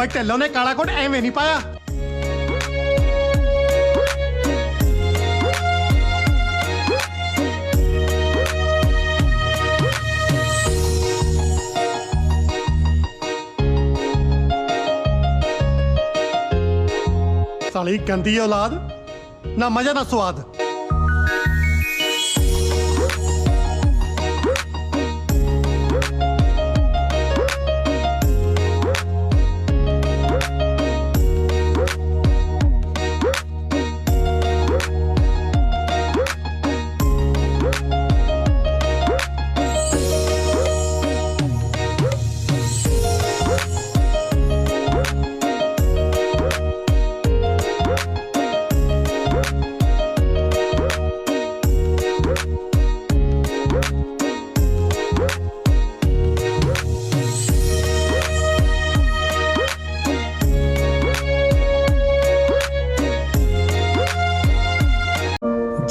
ਓਏ ਢਿੱਲੋਂ ਨੇ ਕਾਲਾ ਕੋਟ ਐਵੇਂ ਨਹੀਂ ਪਾਇਆ। साली गंदी औलाद, ना मजा ना स्वाद।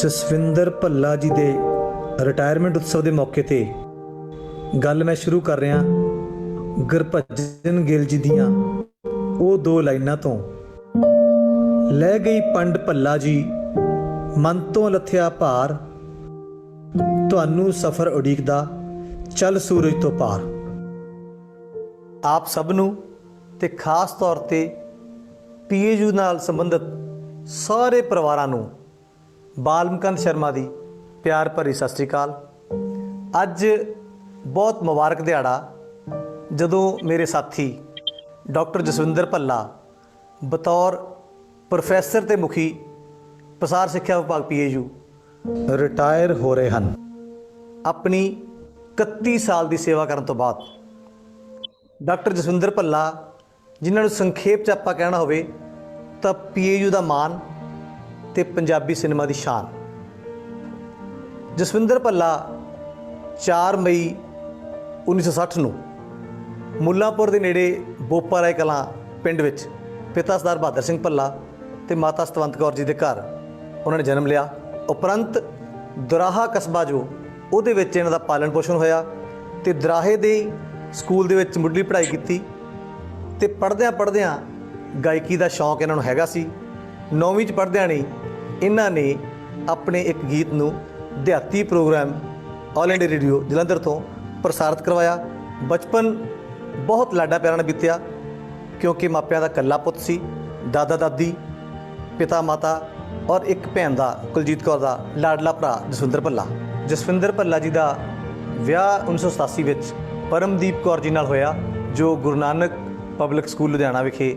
ਜਸਵਿੰਦਰ ਭੱਲਾ ਜੀ ਦੇ ਰਿਟਾਇਰਮੈਂਟ ਉਤਸਵ ਦੇ ਮੌਕੇ 'ਤੇ ਗੱਲ ਮੈਂ ਸ਼ੁਰੂ ਕਰ ਰਿਹਾ ਗੁਰਭਜਨ ਗਿੱਲ ਜੀ ਦੀਆਂ ਉਹ ਦੋ ਲਾਈਨਾਂ ਤੋਂ। ਲੈ ਗਈ ਪੰਡ ਭੱਲਾ ਜੀ ਮਨ ਤੋਂ ਲੱਥਿਆ ਭਾਰ, ਤੁਹਾਨੂੰ ਸਫ਼ਰ ਉਡੀਕਦਾ ਚੱਲ ਸੂਰਜ ਤੋਂ ਪਾਰ। ਆਪ ਸਭ ਨੂੰ ਤੇ ਖਾਸ ਤੌਰ ਤੇ ਪੀਏਯੂ ਨਾਲ ਸੰਬੰਧਿਤ ਸਾਰੇ ਪਰਿਵਾਰਾਂ ਨੂੰ ਬਾਲਮਕੰਦ ਸ਼ਰਮਾ ਦੀ ਪਿਆਰ ਭਰੀ ਸਤਿ ਸ਼੍ਰੀ ਅਕਾਲ। ਅੱਜ ਬਹੁਤ ਮੁਬਾਰਕ ਦਿਹਾੜਾ ਜਦੋਂ ਮੇਰੇ ਸਾਥੀ ਡਾਕਟਰ ਜਸਵਿੰਦਰ ਭੱਲਾ ਬਤੌਰ ਪ੍ਰੋਫੈਸਰ ਤੇ ਮੁਖੀ ਪ੍ਰਸਾਰ ਸਿੱਖਿਆ ਵਿਭਾਗ ਪੀਏਯੂ ਰਿਟਾਇਰ ਹੋ ਰਹੇ ਹਨ ਆਪਣੀ 31 ਸਾਲ ਦੀ ਸੇਵਾ ਕਰਨ ਤੋਂ ਬਾਅਦ। ਡਾਕਟਰ ਜਸਵਿੰਦਰ ਭੱਲਾ ਜਿਨ੍ਹਾਂ ਨੂੰ ਸੰਖੇਪ 'ਚ ਆਪਾਂ ਕਹਿਣਾ ਹੋਵੇ ਤਾਂ ਪੀਏਯੂ ਦਾ ਮਾਣ ਤੇ ਪੰਜਾਬੀ ਸਿਨੇਮਾ ਦੀ ਸ਼ਾਨ। ਜਸਵਿੰਦਰ ਭੱਲਾ 4 ਮਈ 1960 ਨੂੰ ਮੁੱਲਾਂਪੁਰ ਦੇ ਨੇੜੇ ਬੋਪਾ ਰਾਏ ਕਲਾਂ ਪਿੰਡ ਵਿੱਚ ਪਿਤਾ ਸਰਦਾਰ ਬਹਾਦਰ ਸਿੰਘ ਭੱਲਾ ਤੇ ਮਾਤਾ ਸਤਵੰਤ ਕੌਰ ਜੀ ਦੇ ਘਰ ਉਹਨਾਂ ਨੇ ਜਨਮ ਲਿਆ। ਉਪਰੰਤ ਦੁਰਾਹਾ ਕਸਬਾ ਜੋ ਉਹਦੇ ਵਿੱਚ ਇਹਨਾਂ ਦਾ ਪਾਲਣ ਪੋਸ਼ਣ ਹੋਇਆ ਤੇ ਦਰਾਹੇ ਦੇ ਸਕੂਲ ਦੇ ਵਿੱਚ ਮੁੱਢਲੀ ਪੜ੍ਹਾਈ ਕੀਤੀ ਤੇ ਪੜ੍ਹਦਿਆਂ ਗਾਇਕੀ ਦਾ ਸ਼ੌਂਕ ਇਹਨਾਂ ਨੂੰ ਹੈਗਾ ਸੀ। 9ਵੀਂ 'ਚ ਪੜ੍ਹਦਿਆਂ ਨੇ ਇਹਨਾਂ ਨੇ ਆਪਣੇ ਇੱਕ ਗੀਤ ਨੂੰ ਦਿਹਾਤੀ programme All India Radio Jalandhar ਤੋਂ ਪ੍ਰਸਾਰਿਤ ਕਰਵਾਇਆ। ਬਚਪਨ ਬਹੁਤ ਲਾਡਾ ਪਿਆਰਾਂ ਨਾਲ ਬੀਤਿਆ ਕਿਉਂਕਿ ਮਾਪਿਆਂ ਦਾ ਇਕੱਲਾ ਪੁੱਤ ਸੀ। ਦਾਦਾ ਦਾਦੀ, ਪਿਤਾ ਮਾਤਾ ਔਰ ਇੱਕ ਭੈਣ ਦਾ ਕੁਲਜੀਤ ਕੌਰ ਦਾ ਲਾਡਲਾ ਭਰਾ ਜਸਵਿੰਦਰ ਭੱਲਾ। ਜਸਵਿੰਦਰ ਭੱਲਾ ਜੀ ਦਾ ਵਿਆਹ 1987 ਵਿੱਚ ਪਰਮਦੀਪ ਕੌਰ ਜੀ ਨਾਲ ਹੋਇਆ ਜੋ ਗੁਰੂ ਨਾਨਕ ਪਬਲਿਕ ਸਕੂਲ ਲੁਧਿਆਣਾ ਵਿਖੇ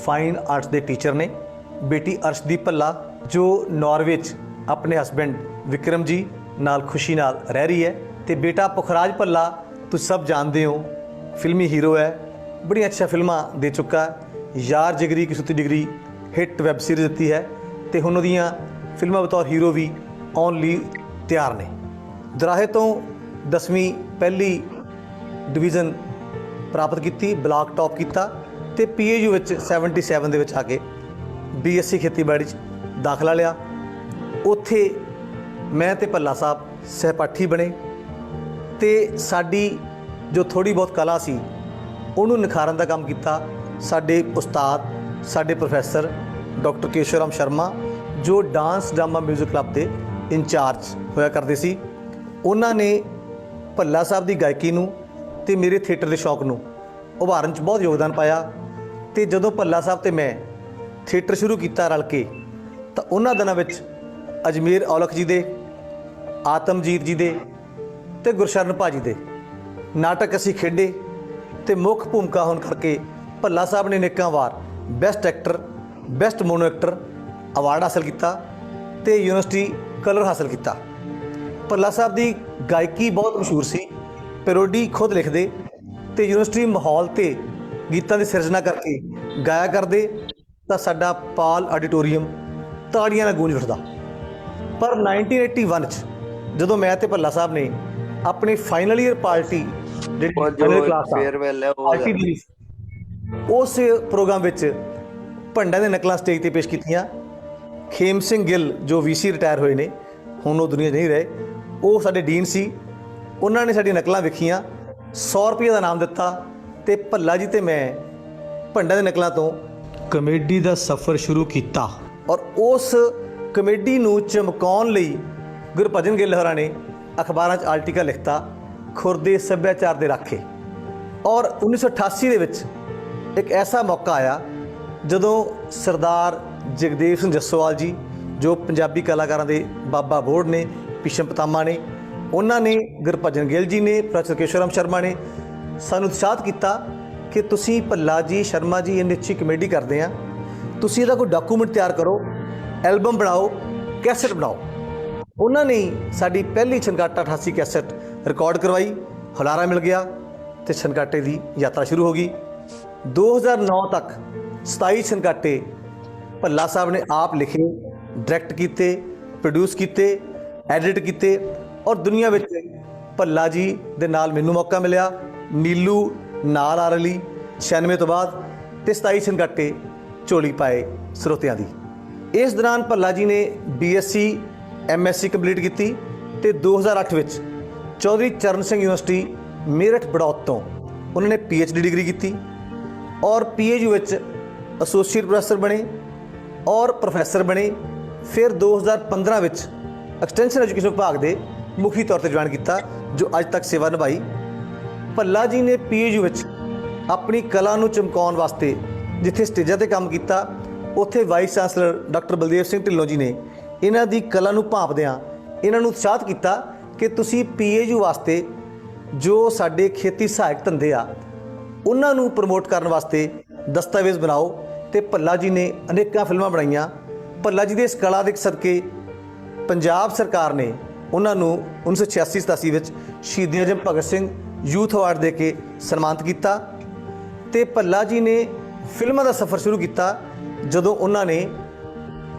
ਫਾਈਨ ਆਰਟਸ ਦੇ ਟੀਚਰ ਨੇ। ਬੇਟੀ ਅਰਸ਼ਦੀਪ ਭੱਲਾ ਜੋ ਨਾਰਵੇ 'ਚ ਆਪਣੇ ਹਸਬੈਂਡ ਵਿਕਰਮ ਜੀ ਨਾਲ ਖੁਸ਼ੀ ਨਾਲ ਰਹਿ ਰਹੀ ਹੈ ਤੇ ਬੇਟਾ ਪੁਖਰਾਜ ਭੱਲਾ ਤੁਸੀਂ ਸਭ ਜਾਣਦੇ ਹੋ ਫਿਲਮੀ ਹੀਰੋ ਹੈ, ਬੜੀਆਂ ਅੱਛੀਆਂ ਫਿਲਮਾਂ ਦੇ ਚੁੱਕਾ। ਯਾਰ ਜਿਗਰੀ ਕੀ ਸੁੱਤੀ ਡਿਗਰੀ ਹਿੱਟ ਵੈਬ ਸੀਰੀਜ਼ ਦਿੱਤੀ ਹੈ ਤੇ ਹੁਣ ਉਹਦੀਆਂ ਫਿਲਮਾਂ ਬਤੌਰ ਹੀਰੋ ਵੀ ਆਉਣ ਲਈ ਤਿਆਰ ਨੇ। ਦਰਾਹੇ ਤੋਂ 10ਵੀਂ ਪਹਿਲੀ ਡਿਵੀਜ਼ਨ ਪ੍ਰਾਪਤ ਕੀਤੀ, ਬਲਾਕ ਟੌਪ ਕੀਤਾ ਤੇ ਪੀਏਯੂ ਵਿੱਚ 77 ਦੇ ਵਿੱਚ ਆ ਕੇ BSc ਖੇਤੀਬਾੜੀ 'ਚ ਦਾਖਲਾ ਲਿਆ। ਉੱਥੇ ਮੈਂ ਤੇ ਭੱਲਾ ਸਾਹਿਬ ਸਹਿਪਾਠੀ ਬਣੇ ਤੇ ਸਾਡੀ ਜੋ ਥੋੜ੍ਹੀ ਬਹੁਤ ਕਲਾ ਸੀ ਉਹਨੂੰ ਨਿਖਾਰਨ ਦਾ ਕੰਮ ਕੀਤਾ ਸਾਡੇ ਉਸਤਾਦ, ਸਾਡੇ ਪ੍ਰੋਫੈਸਰ ਡਾਕਟਰ ਕੇਸ਼ਵਰਾਮ ਸ਼ਰਮਾ ਜੋ ਡਾਂਸ ਡਰਾਮਾ ਮਿਊਜ਼ਿਕ ਕਲੱਬ ਦੇ ਇੰਚਾਰਜ ਹੋਇਆ ਕਰਦੇ ਸੀ। ਉਹਨਾਂ ਨੇ ਭੱਲਾ ਸਾਹਿਬ ਦੀ ਗਾਇਕੀ ਨੂੰ ਤੇ ਮੇਰੇ ਥੀਏਟਰ ਦੇ ਸ਼ੌਕ ਨੂੰ ਉਭਾਰਨ 'ਚ ਬਹੁਤ ਯੋਗਦਾਨ ਪਾਇਆ। ਤੇ ਜਦੋਂ ਭੱਲਾ ਸਾਹਿਬ ਤੇ ਮੈਂ ਥੀਏਟਰ ਸ਼ੁਰੂ ਕੀਤਾ ਰਲ ਕੇ ਤਾਂ ਉਹਨਾਂ ਦਿਨਾਂ ਵਿੱਚ ਅਜਮੇਰ ਔਲਖ ਜੀ ਦੇ, ਆਤਮਜੀਤ ਜੀ ਦੇ ਤੇ ਗੁਰਸ਼ਰਨ ਭਾਜੀ ਦੇ ਨਾਟਕ ਅਸੀਂ ਖੇਡੇ ਤੇ ਮੁੱਖ ਭੂਮਿਕਾ ਹੋਣ ਕਰਕੇ ਭੱਲਾ ਸਾਹਿਬ ਨੇ ਅਨੇਕਾਂ ਵਾਰ best actor, best mono actor award ਹਾਸਲ ਕੀਤਾ ਤੇ ਯੂਨੀਵਰਸਿਟੀ ਕਲਰ ਹਾਸਲ ਕੀਤਾ। ਭੱਲਾ ਸਾਹਿਬ ਦੀ ਗਾਇਕੀ ਬਹੁਤ ਮਸ਼ਹੂਰ ਸੀ, ਪੈਰੋਡੀ ਖੁਦ ਲਿਖਦੇ ਤੇ ਯੂਨੀਵਰਸਿਟੀ ਮਾਹੌਲ ਤੇ ਗੀਤਾਂ ਦੀ ਸਿਰਜਣਾ ਕਰਕੇ ਗਾਇਆ ਕਰਦੇ ਤਾਂ ਸਾਡਾ ਪਾਲ ਆਡੀਟੋਰੀਅਮ ਤਾੜੀਆਂ ਨਾਲ ਗੂੰਜ ਉੱਠਦਾ। ਪਰ 1981 'ਚ ਜਦੋਂ ਮੈਂ ਤੇ ਭੱਲਾ ਸਾਹਿਬ ਨੇ ਆਪਣੀ ਫਾਈਨਲ ਈਅਰ ਪਾਰਟੀ ਉਸ ਪ੍ਰੋਗਰਾਮ ਵਿੱਚ ਭੰਡਾਂ ਦੇ ਨਕਲਾਂ ਸਟੇਜ 'ਤੇ ਪੇਸ਼ ਕੀਤੀਆਂ। ਖੇਮ ਸਿੰਘ ਗਿੱਲ ਜੋ VC ਰਿਟਾਇਰ ਹੋਏ ਨੇ, ਹੁਣ ਉਹ ਦੁਨੀਆ 'ਚ ਨਹੀਂ ਰਹੇ, ਉਹ ਸਾਡੇ ਡੀਨ ਸੀ। ਉਹਨਾਂ ਨੇ ਸਾਡੀਆਂ ਨਕਲਾਂ ਵੇਖੀਆਂ, 100 ਰੁਪਏ ਦਾ ਇਨਾਮ ਦਿੱਤਾ ਤੇ ਭੱਲਾ ਜੀ ਤੇ ਮੈਂ ਭੰਡਾਂ ਦੇ ਨਕਲਾਂ ਤੋਂ ਕਮੇਡੀ ਦਾ ਸਫ਼ਰ ਸ਼ੁਰੂ ਕੀਤਾ ਔਰ ਉਸ ਕਮੇਡੀ ਨੂੰ ਚਮਕਾਉਣ ਲਈ ਗੁਰਭਜਨ ਗਿੱਲ ਹੋਰਾਂ ਨੇ ਅਖਬਾਰਾਂ 'ਚ ਆਰਟੀਕਲ ਲਿਖਤਾ ਖੁਰਦੇ ਸੱਭਿਆਚਾਰ ਦੇ ਰਾਖੇ। ਔਰ 1988 ਦੇ ਵਿੱਚ ਇੱਕ ਐਸਾ ਮੌਕਾ ਆਇਆ ਜਦੋਂ ਸਰਦਾਰ ਜਗਦੇਵ ਸਿੰਘ ਜੱਸੋਵਾਲ ਜੀ, ਜੋ ਪੰਜਾਬੀ ਕਲਾਕਾਰਾਂ ਦੇ ਬਾਬਾ ਬੋੜ ਨੇ, ਭੀਸ਼ਮ ਪਿਤਾਮਾ ਨੇ, ਉਹਨਾਂ ਨੇ, ਗੁਰਭਜਨ ਗਿੱਲ ਜੀ ਨੇ, ਪ੍ਰੋਫੈਸਰ ਕੇਸ਼ਵਰਾਮ ਸ਼ਰਮਾ ਨੇ ਸਾਨੂੰ ਉਤਸ਼ਾਹਿਤ ਕੀਤਾ ਕਿ ਤੁਸੀਂ ਭੱਲਾ ਜੀ, ਸ਼ਰਮਾ ਜੀ ਇੰਨੀ ਅੱਛੀ ਕਮੇਡੀ ਕਰਦੇ ਆ, ਤੁਸੀਂ ਇਹਦਾ ਕੋਈ ਡਾਕੂਮੈਂਟ ਤਿਆਰ ਕਰੋ, ਐਲਬਮ ਬਣਾਓ, ਕੈਸਟ ਬਣਾਓ। ਉਹਨਾਂ ਨੇ ਸਾਡੀ ਪਹਿਲੀ ਛਨਕਾਟਾ 88 ਕੈਸਟ ਰਿਕਾਰਡ ਕਰਵਾਈ, ਹੁਲਾਰਾ ਮਿਲ ਗਿਆ ਤੇ ਛਨਕਾਟੇ ਦੀ ਯਾਤਰਾ ਸ਼ੁਰੂ ਹੋ ਗਈ। 2009 ਤੱਕ 27 ਛਨਕਾਟੇ ਭੱਲਾ ਸਾਹਿਬ ਨੇ ਆਪ ਲਿਖੇ, ਡਾਇਰੈਕਟ ਕੀਤੇ, ਪ੍ਰੋਡਿਊਸ ਕੀਤੇ, ਐਡਿਟ ਕੀਤੇ ਔਰ ਦੁਨੀਆ ਵਿੱਚ ਭੱਲਾ ਜੀ ਦੇ ਨਾਲ ਮੈਨੂੰ ਮੌਕਾ ਮਿਲਿਆ, ਨੀਲੂ ਨਾਲ ਆ ਰਲੀ 96 ਤੋਂ ਬਾਅਦ ਤੇ 27 ਛਨਕਾਟੇ ਝੋਲੀ ਪਾਏ ਸਰੋਤਿਆਂ ਦੀ। ਇਸ ਦੌਰਾਨ ਭੱਲਾ ਜੀ ਨੇ BSc MSc ਕੰਪਲੀਟ ਕੀਤੀ ਤੇ 2008 ਵਿੱਚ ਚੌਧਰੀ ਚਰਨ ਸਿੰਘ ਯੂਨੀਵਰਸਿਟੀ ਮੇਰਠ ਬੜੌਤ ਤੋਂ ਉਹਨਾਂ ਨੇ PhD ਡਿਗਰੀ ਕੀਤੀ ਔਰ PAU ਵਿੱਚ ਐਸੋਸੀਏਟ ਪ੍ਰੋਫੈਸਰ ਬਣੇ ਔਰ ਪ੍ਰੋਫੈਸਰ ਬਣੇ। ਫਿਰ 2015 ਵਿੱਚ ਐਕਸਟੈਂਸ਼ਨ ਐਜੂਕੇਸ਼ਨ ਵਿਭਾਗ ਦੇ ਮੁਖੀ ਤੌਰ ਤੇ ਜੁਆਇਨ ਕੀਤਾ, ਜੋ ਅੱਜ ਤੱਕ ਸੇਵਾ ਨਿਭਾਈ। ਭੱਲਾ ਜੀ ਨੇ PAU ਵਿੱਚ ਆਪਣੀ ਕਲਾ ਨੂੰ ਚਮਕਾਉਣ ਵਾਸਤੇ ਜਿੱਥੇ ਸਟੇਜਾਂ 'ਤੇ ਕੰਮ ਕੀਤਾ, ਉੱਥੇ vice chancellor doctor Baldev Singh Dhillon ji ਨੇ ਇਹਨਾਂ ਦੀ ਕਲਾ ਨੂੰ ਭਾਂਪਦਿਆਂ ਇਹਨਾਂ ਨੂੰ ਉਤਸ਼ਾਹਿਤ ਕੀਤਾ ਕਿ ਤੁਸੀਂ PAU ਵਾਸਤੇ ਜੋ ਸਾਡੇ ਖੇਤੀ ਸਹਾਇਕ ਧੰਦੇ ਆ ਉਹਨਾਂ ਨੂੰ ਪ੍ਰਮੋਟ ਕਰਨ ਵਾਸਤੇ ਦਸਤਾਵੇਜ਼ ਬਣਾਓ। ਤੇ ਭੱਲਾ ਜੀ ਨੇ ਅਨੇਕਾਂ ਫਿਲਮਾਂ ਬਣਾਈਆਂ। ਭੱਲਾ ਜੀ ਦੇ ਇਸ ਕਲਾ ਦੇ ਸਦਕੇ ਪੰਜਾਬ ਸਰਕਾਰ ਨੇ ਉਹਨਾਂ ਨੂੰ 1986-87 ਵਿੱਚ ਸ਼ਹੀਦੀ ਆਜ਼ਮ ਭਗਤ ਸਿੰਘ ਯੂਥ ਅਵਾਰਡ ਦੇ ਕੇ ਸਨਮਾਨਿਤ ਕੀਤਾ। ਤੇ ਭੱਲਾ ਜੀ ਨੇ ਫਿਲਮਾਂ ਦਾ ਸਫ਼ਰ ਸ਼ੁਰੂ ਕੀਤਾ ਜਦੋਂ ਉਹਨਾਂ ਨੇ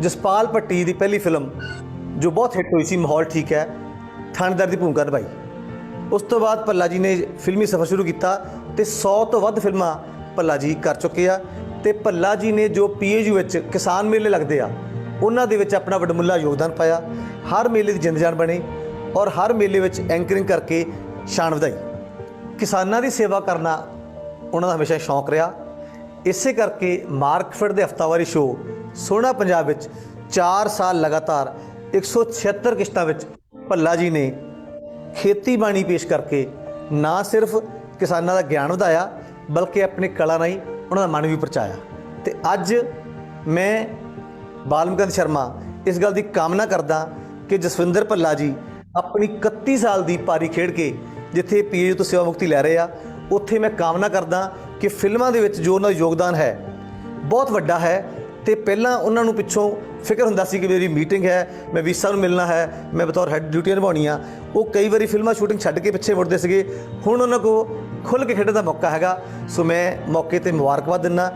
ਜਸਪਾਲ ਭੱਟੀ ਦੀ ਪਹਿਲੀ ਫਿਲਮ ਜੋ ਬਹੁਤ ਹਿੱਟ ਹੋਈ ਸੀ, ਮਾਹੌਲ ਠੀਕ ਹੈ, ਥਾਣੇਦਾਰ ਦੀ ਭੂਮਿਕਾ ਨਿਭਾਈ। ਉਸ ਤੋਂ ਬਾਅਦ ਭੱਲਾ ਜੀ ਨੇ ਫਿਲਮੀ ਸਫ਼ਰ ਸ਼ੁਰੂ ਕੀਤਾ ਤੇ 100 ਤੋਂ ਵੱਧ ਫਿਲਮਾਂ ਭੱਲਾ ਜੀ ਕਰ ਚੁੱਕੇ ਆ। ਤੇ ਭੱਲਾ ਜੀ ਨੇ ਜੋ PAU ਵਿੱਚ ਕਿਸਾਨ ਮੇਲੇ ਲੱਗਦੇ ਆ ਉਹਨਾਂ ਦੇ ਵਿੱਚ ਆਪਣਾ ਵਡਮੁੱਲਾ ਯੋਗਦਾਨ ਪਾਇਆ, ਹਰ ਮੇਲੇ ਦੀ ਜਿੰਦ ਜਾਨ ਬਣੇ ਔਰ ਹਰ ਮੇਲੇ ਵਿੱਚ ਐਂਕਰਿੰਗ ਕਰਕੇ ਸ਼ਾਨ ਵਧਾਈ। ਕਿਸਾਨਾਂ ਦੀ ਸੇਵਾ ਕਰਨਾ ਉਹਨਾਂ ਦਾ ਹਮੇਸ਼ਾ ਸ਼ੌਂਕ ਰਿਹਾ। ਇਸੇ ਕਰਕੇ ਮਾਰਕਫੈੱਡ ਦੇ ਹਫ਼ਤਾਵਾਰੀ ਸ਼ੋਅ ਸੋਹਣਾ ਪੰਜਾਬ ਵਿੱਚ 4 ਸਾਲ ਲਗਾਤਾਰ 176 ਕਿਸ਼ਤਾਂ ਵਿੱਚ ਭੱਲਾ ਜੀ ਨੇ ਖੇਤੀਬਾੜੀ ਪੇਸ਼ ਕਰਕੇ ਨਾ ਸਿਰਫ ਕਿਸਾਨਾਂ ਦਾ ਗਿਆਨ ਵਧਾਇਆ ਬਲਕਿ ਆਪਣੀ ਕਲਾ ਨਾਲ ਹੀ ਉਹਨਾਂ ਦਾ ਮਨ ਵੀ ਪਰਚਾਇਆ। ਤੇ ਅੱਜ ਮੈਂ ਬਾਲਮਿਕੰਦ ਸ਼ਰਮਾ ਇਸ ਗੱਲ ਦੀ ਕਾਮਨਾ ਕਰਦਾ ਕਿ ਜਸਵਿੰਦਰ ਭੱਲਾ ਜੀ ਆਪਣੀ 31 ਸਾਲ ਦੀ ਪਾਰੀ ਖੇਡ ਕੇ ਜਿੱਥੇ PAU ਤੋਂ ਸੇਵਾ ਮੁਕਤੀ ਲੈ ਰਹੇ ਆ, ਉੱਥੇ ਮੈਂ ਕਾਮਨਾ ਕਰਦਾ ਕਿ ਫਿਲਮਾਂ ਦੇ ਵਿੱਚ ਜੋ ਉਹਨਾਂ ਦਾ ਯੋਗਦਾਨ ਹੈ ਬਹੁਤ ਵੱਡਾ ਹੈ। ਤੇ ਪਹਿਲਾਂ ਉਹਨਾਂ ਨੂੰ ਪਿੱਛੋਂ ਫਿਕਰ ਹੁੰਦਾ ਸੀ ਕਿ ਮੇਰੀ ਮੀਟਿੰਗ ਹੈ, ਮੈਂ ਵੀਸਾ ਨੂੰ ਮਿਲਣਾ ਹੈ, ਮੈਂ ਬਤੌਰ ਹੈੱਡ ਡਿਊਟੀਆਂ ਨਿਭਾਉਣੀਆਂ। ਉਹ ਕਈ ਵਾਰੀ ਫਿਲਮਾਂ ਸ਼ੂਟਿੰਗ ਛੱਡ ਕੇ ਪਿੱਛੇ ਮੁੜਦੇ ਸੀਗੇ। ਹੁਣ ਉਹਨਾਂ ਕੋਲ ਖੁੱਲ੍ਹ ਕੇ ਖੇਡਣ ਦਾ ਮੌਕਾ ਹੈਗਾ। ਸੋ ਮੈਂ ਮੌਕੇ 'ਤੇ ਮੁਬਾਰਕਬਾਦ ਦਿੰਦਾ,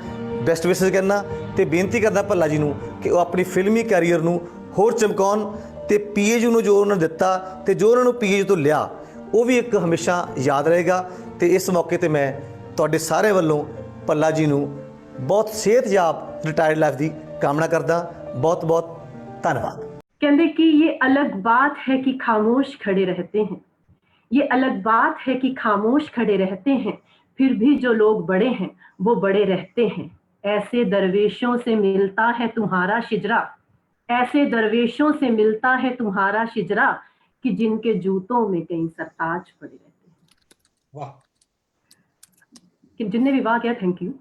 ਬੈਸਟ ਵਿਸ਼ੇਸ ਕਰਨਾ ਤੇ ਬੇਨਤੀ ਕਰਦਾ ਭੱਲਾ ਜੀ ਨੂੰ ਕਿ ਉਹ ਆਪਣੀ ਫਿਲਮੀ ਕੈਰੀਅਰ ਨੂੰ ਹੋਰ ਚਮਕਾਉਣ ਤੇ PAU ਨੂੰ ਜੋ ਉਹਨਾਂ ਨੇ ਦਿੱਤਾ ਤੇ ਜੋ ਉਹਨਾਂ ਨੂੰ PAU ਤੋਂ ਲਿਆ ਉਹ ਵੀ ਇੱਕ ਹਮੇਸ਼ਾ ਯਾਦ ਰਹੇਗਾ। ਤੇ ਇਸ ਮੌਕੇ 'ਤੇ ਮੈਂ ਤੁਹਾਡੇ ਸਾਰੇ ਵੱਲੋਂ ਭੱਲਾ ਜੀ ਨੂੰ ਬਹੁਤ ਸਿਹਤਯਾਬ ਰਿਟਾयर्ड लाइफ की कामना करदा। बहुत बहुत धन्यवाद। कहते कि ये अलग बात है कि खामोश खड़े रहते हैं, ये अलग बात है कि खामोश खड़े रहते हैं, फिर भी जो लोग बड़े हैं वो बड़े रहते हैं। ऐसे दरवेशों से मिलता है तुम्हारा शिजरा, ऐसे दरवेशों से मिलता है तुम्हारा शिजरा कि जिनके जूतों में कहीं सरताज पड़े रहते हैं। वाह, कि जिनने भी वाह किया थैंक यू।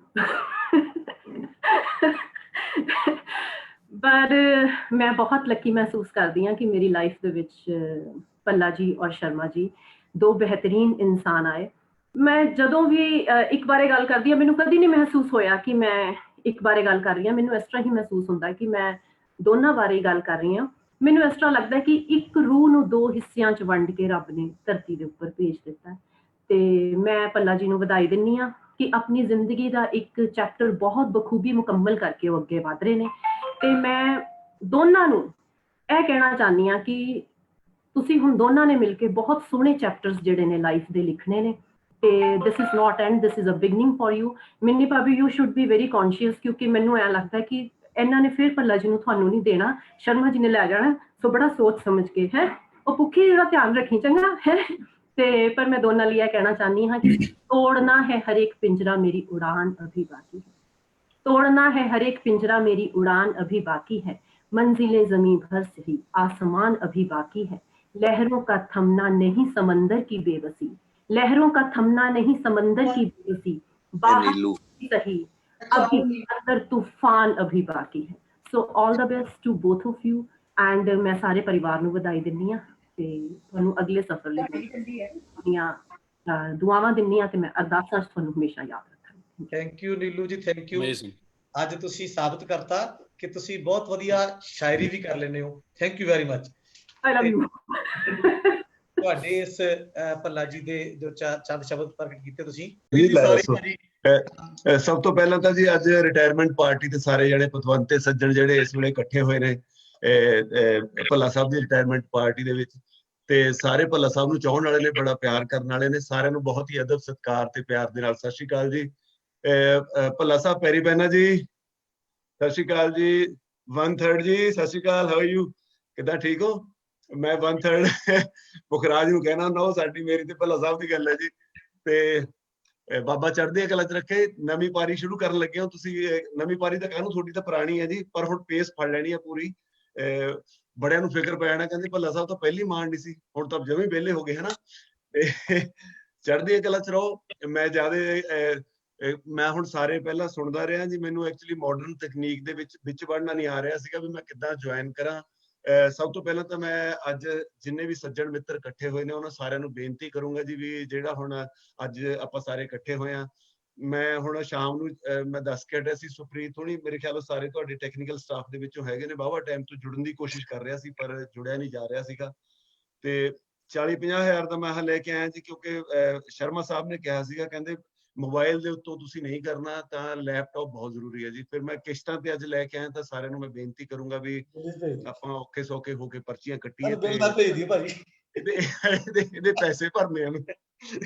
पर मैं बहुत लकी महसूस करती हाँ कि मेरी लाइफ ਦੇ ਵਿੱਚ ਭੱਲਾ ਜੀ ਔਰ ਸ਼ਰਮਾ ਜੀ ਦੋ ਬਿਹਤਰੀਨ ਇਨਸਾਨ ਆਏ। ਮੈਂ ਜਦੋਂ ਵੀ ਇੱਕ ਬਾਰੇ ਗੱਲ ਕਰਦੀ ਹਾਂ ਮੈਨੂੰ ਕਦੀ ਨਹੀਂ ਮਹਿਸੂਸ ਹੋਇਆ ਕਿ ਮੈਂ ਇੱਕ ਬਾਰੇ ਗੱਲ ਕਰ ਰਹੀ ਹਾਂ। ਮੈਨੂੰ ਇਸ ਤਰ੍ਹਾਂ ਹੀ ਮਹਿਸੂਸ ਹੁੰਦਾ ਕਿ ਮੈਂ ਦੋਨਾਂ ਬਾਰੇ ਗੱਲ ਕਰ ਰਹੀ ਹਾਂ। ਮੈਨੂੰ ਇਸ ਤਰ੍ਹਾਂ ਲੱਗਦਾ ਕਿ ਇੱਕ ਰੂਹ ਨੂੰ ਦੋ ਹਿੱਸਿਆਂ 'ਚ ਵੰਡ ਕੇ ਰੱਬ ਨੇ ਧਰਤੀ ਦੇ ਉੱਪਰ ਭੇਜ ਦਿੱਤਾ। ਤੇ ਮੈਂ ਭੱਲਾ ਜੀ ਨੂੰ ਵਧਾਈ ਦਿੰਦੀ ਹਾਂ ਕਿ ਆਪਣੀ ਜ਼ਿੰਦਗੀ ਦਾ ਇੱਕ ਚੈਪਟਰ ਬਹੁਤ ਬਖੂਬੀ ਮੁਕੰਮਲ ਕਰਕੇ ਉਹ ਅੱਗੇ ਵਧ ਰਹੇ ਨੇ। ਤੇ ਮੈਂ ਦੋਨਾਂ ਨੂੰ ਇਹ ਕਹਿਣਾ ਚਾਹੁੰਦੀ ਹਾਂ ਕਿ ਤੁਸੀਂ ਹੁਣ ਦੋਨਾਂ ਨੇ ਮਿਲ ਕੇ ਬਹੁਤ ਸੋਹਣੇ ਚੈਪਟਰਸ ਜਿਹੜੇ ਨੇ ਲਾਈਫ ਦੇ ਲਿਖਣੇ ਨੇ। ਤੇ this is not end, this is a beginning for you. Minni ਭਾਬੀ you should be very conscious, ਕਿਉਂਕਿ ਮੈਨੂੰ ਐਂ ਲੱਗਦਾ ਕਿ ਇਹਨਾਂ ਨੇ ਫਿਰ ਭੱਲਾ ਜੀ ਨੂੰ ਤੁਹਾਨੂੰ ਨਹੀਂ ਦੇਣਾ, ਸ਼ਰਮਾ ਜੀ ਨੇ ਲੈ ਜਾਣਾ। ਸੋ ਬੜਾ ਸੋਚ ਸਮਝ ਕੇ ਹੈ ਉਹ ਭੁੱਖੀ ਜਿਹੜਾ ਧਿਆਨ ਰੱਖੀ ਚੰਗਾ ਹੈ। ਤੇ ਪਰ ਮੈਂ ਦੋਨਾਂ ਲਈ ਇਹ ਕਹਿਣਾ ਚਾਹੁੰਦੀ ਹਾਂ ਕਿ ਤੋੜਨਾ ਹੈ ਹਰ ਇੱਕ ਪਿੰਜਰਾ, ਮੇਰੀ ਉਡਾਨ ਅਭੀ ਬਾਕੀ ਹੈ। तोड़ना है हर एक पिंजरा, मेरी उड़ान अभी बाकी है, मंजिलें जमीन भर से ही, आसमान अभी बाकी है, लहरों का थमना नहीं समंदर की बेबसी, लहरों का थमना नहीं समंदर की बेबसी, बाहर नीलू सही अभी अंदर तूफान अभी बाकी है। So all the best to both of you and मैं सारे परिवार ਨੂੰ ਵਧਾਈ ਦਿੰਨੀ ਆ ਤੇ ਤੁਹਾਨੂੰ ਅਗਲੇ ਸਫ਼ਰ ਲਈ ਆਪਣੀਆਂ ਦੁਆਵਾਂ ਦਿੰਨੀ ਆ ਤੇ ਮੈਂ ਅਰਦਾਸਾਂ 'ਚ ਤੁਹਾਨੂੰ ਹਮੇਸ਼ਾ ਯਾਦ ਰੱਖਾਂਗੀ। ਥੈਂਕ ਯੂ ਨੀਲੂ ਜੀ, ਥੈਂਕ ਯੂ। ਅਮੇਜ਼ਿੰਗ। ਅੱਜ ਤੁਸੀਂ ਸਾਬਤ ਕਰਤਾ ਕਿ ਤੁਸੀਂ ਬਹੁਤ ਵਧੀਆ ਸ਼ਾਇਰੀ ਵੀ ਕਰ ਲੈਂਦੇ ਹੋ। Thank you very much. I love you. ਤੁਹਾਡੇ ਇਸ ਭੱਲਾ ਜੀ ਦੇ ਜੋ ਚੰਦ ਸ਼ਬਦ ਪ੍ਰਗਟ ਕੀਤੇ ਤੁਸੀਂ ਸਭ ਤੋਂ ਪਹਿਲਾਂ ਤਾਂ ਜੀ ਅੱਜ ਰਿਟਾਇਰਮੈਂਟ ਪਾਰਟੀ ਤੇ ਸਾਰੇ ਜਿਹੜੇ ਪਤਵੰਤੇ ਸੱਜਣ ਜਿਹੜੇ ਇਸ ਵੇਲੇ ਇਕੱਠੇ ਹੋਏ ਨੇ ਭੱਲਾ ਸਾਹਿਬ ਦੀ ਰਿਟਾਇਰਮੈਂਟ ਪਾਰਟੀ ਦੇ ਵਿੱਚ, ਤੇ ਸਾਰੇ ਭੱਲਾ ਸਾਹਿਬ ਨੂੰ ਚਾਹਣ ਵਾਲੇ ਨੇ, ਬੜਾ ਪਿਆਰ ਕਰਨ ਵਾਲੇ ਨੇ, ਸਾਰਿਆਂ ਨੂੰ ਬਹੁਤ ਹੀ ਅਦਬ ਸਤਿਕਾਰ ਤੇ ਪਿਆਰ ਦੇ ਨਾਲ ਸਤਿ ਸ਼੍ਰੀ ਅਕਾਲ ਜੀ। ਭੱਲਾ ਸਾਹਿਬ ਪੈਰੀ ਪੈਣਾ ਜੀ, ਸਤਿ ਸ਼੍ਰੀ ਅਕਾਲ ਜੀ। 1/3 ਜੀ ਸਤਿ ਸ਼੍ਰੀ ਅਕਾਲ, ਹਾਊ ਆਰ ਯੂ, ਕਿੱਦਾਂ, ਠੀਕ ਹੋ? ਮੈਂ 1/3 ਮੁਖਰਾਜ ਨੂੰ ਕਹਿਣਾ ਹੁੰਦਾ, ਉਹ ਸਾਡੀ ਮੇਰੀ ਤੇ ਭੱਲਾ ਸਾਹਿਬ ਦੀ ਗੱਲ ਹੈ ਜੀ। ਤੇ ਬਾਬਾ ਚੜ੍ਹਦੀ ਕਲਾ ਚ ਰੱਖੇ। ਨਵੀਂ ਪਾਰੀ ਸ਼ੁਰੂ ਕਰਨ ਲੱਗੇ ਹੋ ਤੁਸੀਂ। ਨਵੀਂ ਪਾਰੀ ਤਾਂ ਕਾਹਨੂੰ, ਤੁਹਾਡੀ ਤਾਂ ਪੁਰਾਣੀ ਹੈ ਜੀ, ਪਰ ਹੁਣ ਪੇਸ ਫੜ ਲੈਣੀ ਆ ਪੂਰੀ। ਬੜਿਆਂ ਨੂੰ ਫਿਕਰ ਪੈ ਜਾਣਾ, ਕਹਿੰਦੇ ਭੱਲਾ ਸਾਹਿਬ ਤਾਂ ਪਹਿਲੀ ਮਾਣ ਨਹੀਂ ਸੀ, ਹੁਣ ਤਾਂ ਜਮੀ ਵਿਹਲੇ ਹੋ ਗਏ ਹਨਾ। ਤੇ ਚੜ੍ਹਦੀ ਕਲਾ ਚ ਰਹੋ। ਮੈਂ ਮੈਂ ਹੁਣ ਸਾਰੇ ਪਹਿਲਾਂ ਸੁਣਦਾ ਰਿਹਾ ਜੀ, ਮੈਨੂੰ ਐਕਚੁਅਲੀ ਮਾਡਰਨ ਤਕਨੀਕ ਦੇ ਵਿੱਚ ਵੜਨਾ ਨਹੀਂ ਆ ਰਿਹਾ ਸੀਗਾ ਵੀ ਮੈਂ ਕਿੱਦਾਂ ਜੁਆਇਨ ਕਰਾਂ। ਸਭ ਤੋਂ ਪਹਿਲਾਂ ਤਾਂ ਮੈਂ ਅੱਜ ਜਿੰਨੇ ਵੀ ਸੱਜਣ ਮਿੱਤਰ ਇਕੱਠੇ ਹੋਏ ਨੇ ਉਹਨਾਂ ਸਾਰਿਆਂ ਨੂੰ ਬੇਨਤੀ ਕਰੂੰਗਾ ਜੀ ਵੀ ਜਿਹੜਾ ਹੁਣ ਅੱਜ ਆਪਾਂ ਸਾਰੇ ਇਕੱਠੇ ਹੋਏ ਆ, ਮੈਂ ਹੁਣ ਸ਼ਾਮ ਨੂੰ ਮੈਂ ਦੱਸ ਕੇ ਹਟਿਆ ਸੀ, ਸੁਪ੍ਰੀਤ ਹੋਣੀ ਮੇਰੇ ਖਿਆਲ ਸਾਰੇ ਤੁਹਾਡੇ ਟੈਕਨੀਕਲ ਸਟਾਫ ਦੇ ਵਿੱਚੋਂ ਹੈਗੇ ਨੇ, ਵਾਹਵਾ ਟਾਈਮ ਤੋਂ ਜੁੜਨ ਦੀ ਕੋਸ਼ਿਸ਼ ਕਰ ਰਿਹਾ ਸੀ ਪਰ ਜੁੜਿਆ ਨਹੀਂ ਜਾ ਰਿਹਾ ਸੀਗਾ। ਤੇ 40-50 ਹਜ਼ਾਰ ਦਾ ਮੈਂ ਲੈ ਕੇ ਆਇਆ ਜੀ, ਕਿਉਂਕਿ ਸ਼ਰਮਾ ਸਾਹਿਬ ਨੇ ਕਿਹਾ ਸੀਗਾ, ਕਹਿੰਦੇ ਮੋਬਾਈਲ ਦੇ ਉੱਤੋਂ ਤੁਸੀਂ ਨਹੀਂ ਕਰਨਾ ਤਾਂ ਲੈਪਟਾਪ ਬਹੁਤ ਜ਼ਰੂਰੀ ਹੈ ਜੀ। ਫਿਰ ਮੈਂ ਕਿਸ਼ਤਾਂ ਤੇ ਅੱਜ ਲੈ ਕੇ ਆਇਆ, ਤਾਂ ਸਾਰਿਆਂ ਨੂੰ ਮੈਂ ਬੇਨਤੀ ਕਰੂੰਗਾ ਵੀ ਆਪਾਂ ਔਖੇ ਸੌਖੇ ਹੋ ਕੇ ਪਰਚੀਆਂ ਕੱਟੀਏ ਤੇ ਇਹਦੇ ਪੈਸੇ ਭਰਨੇ ਆ।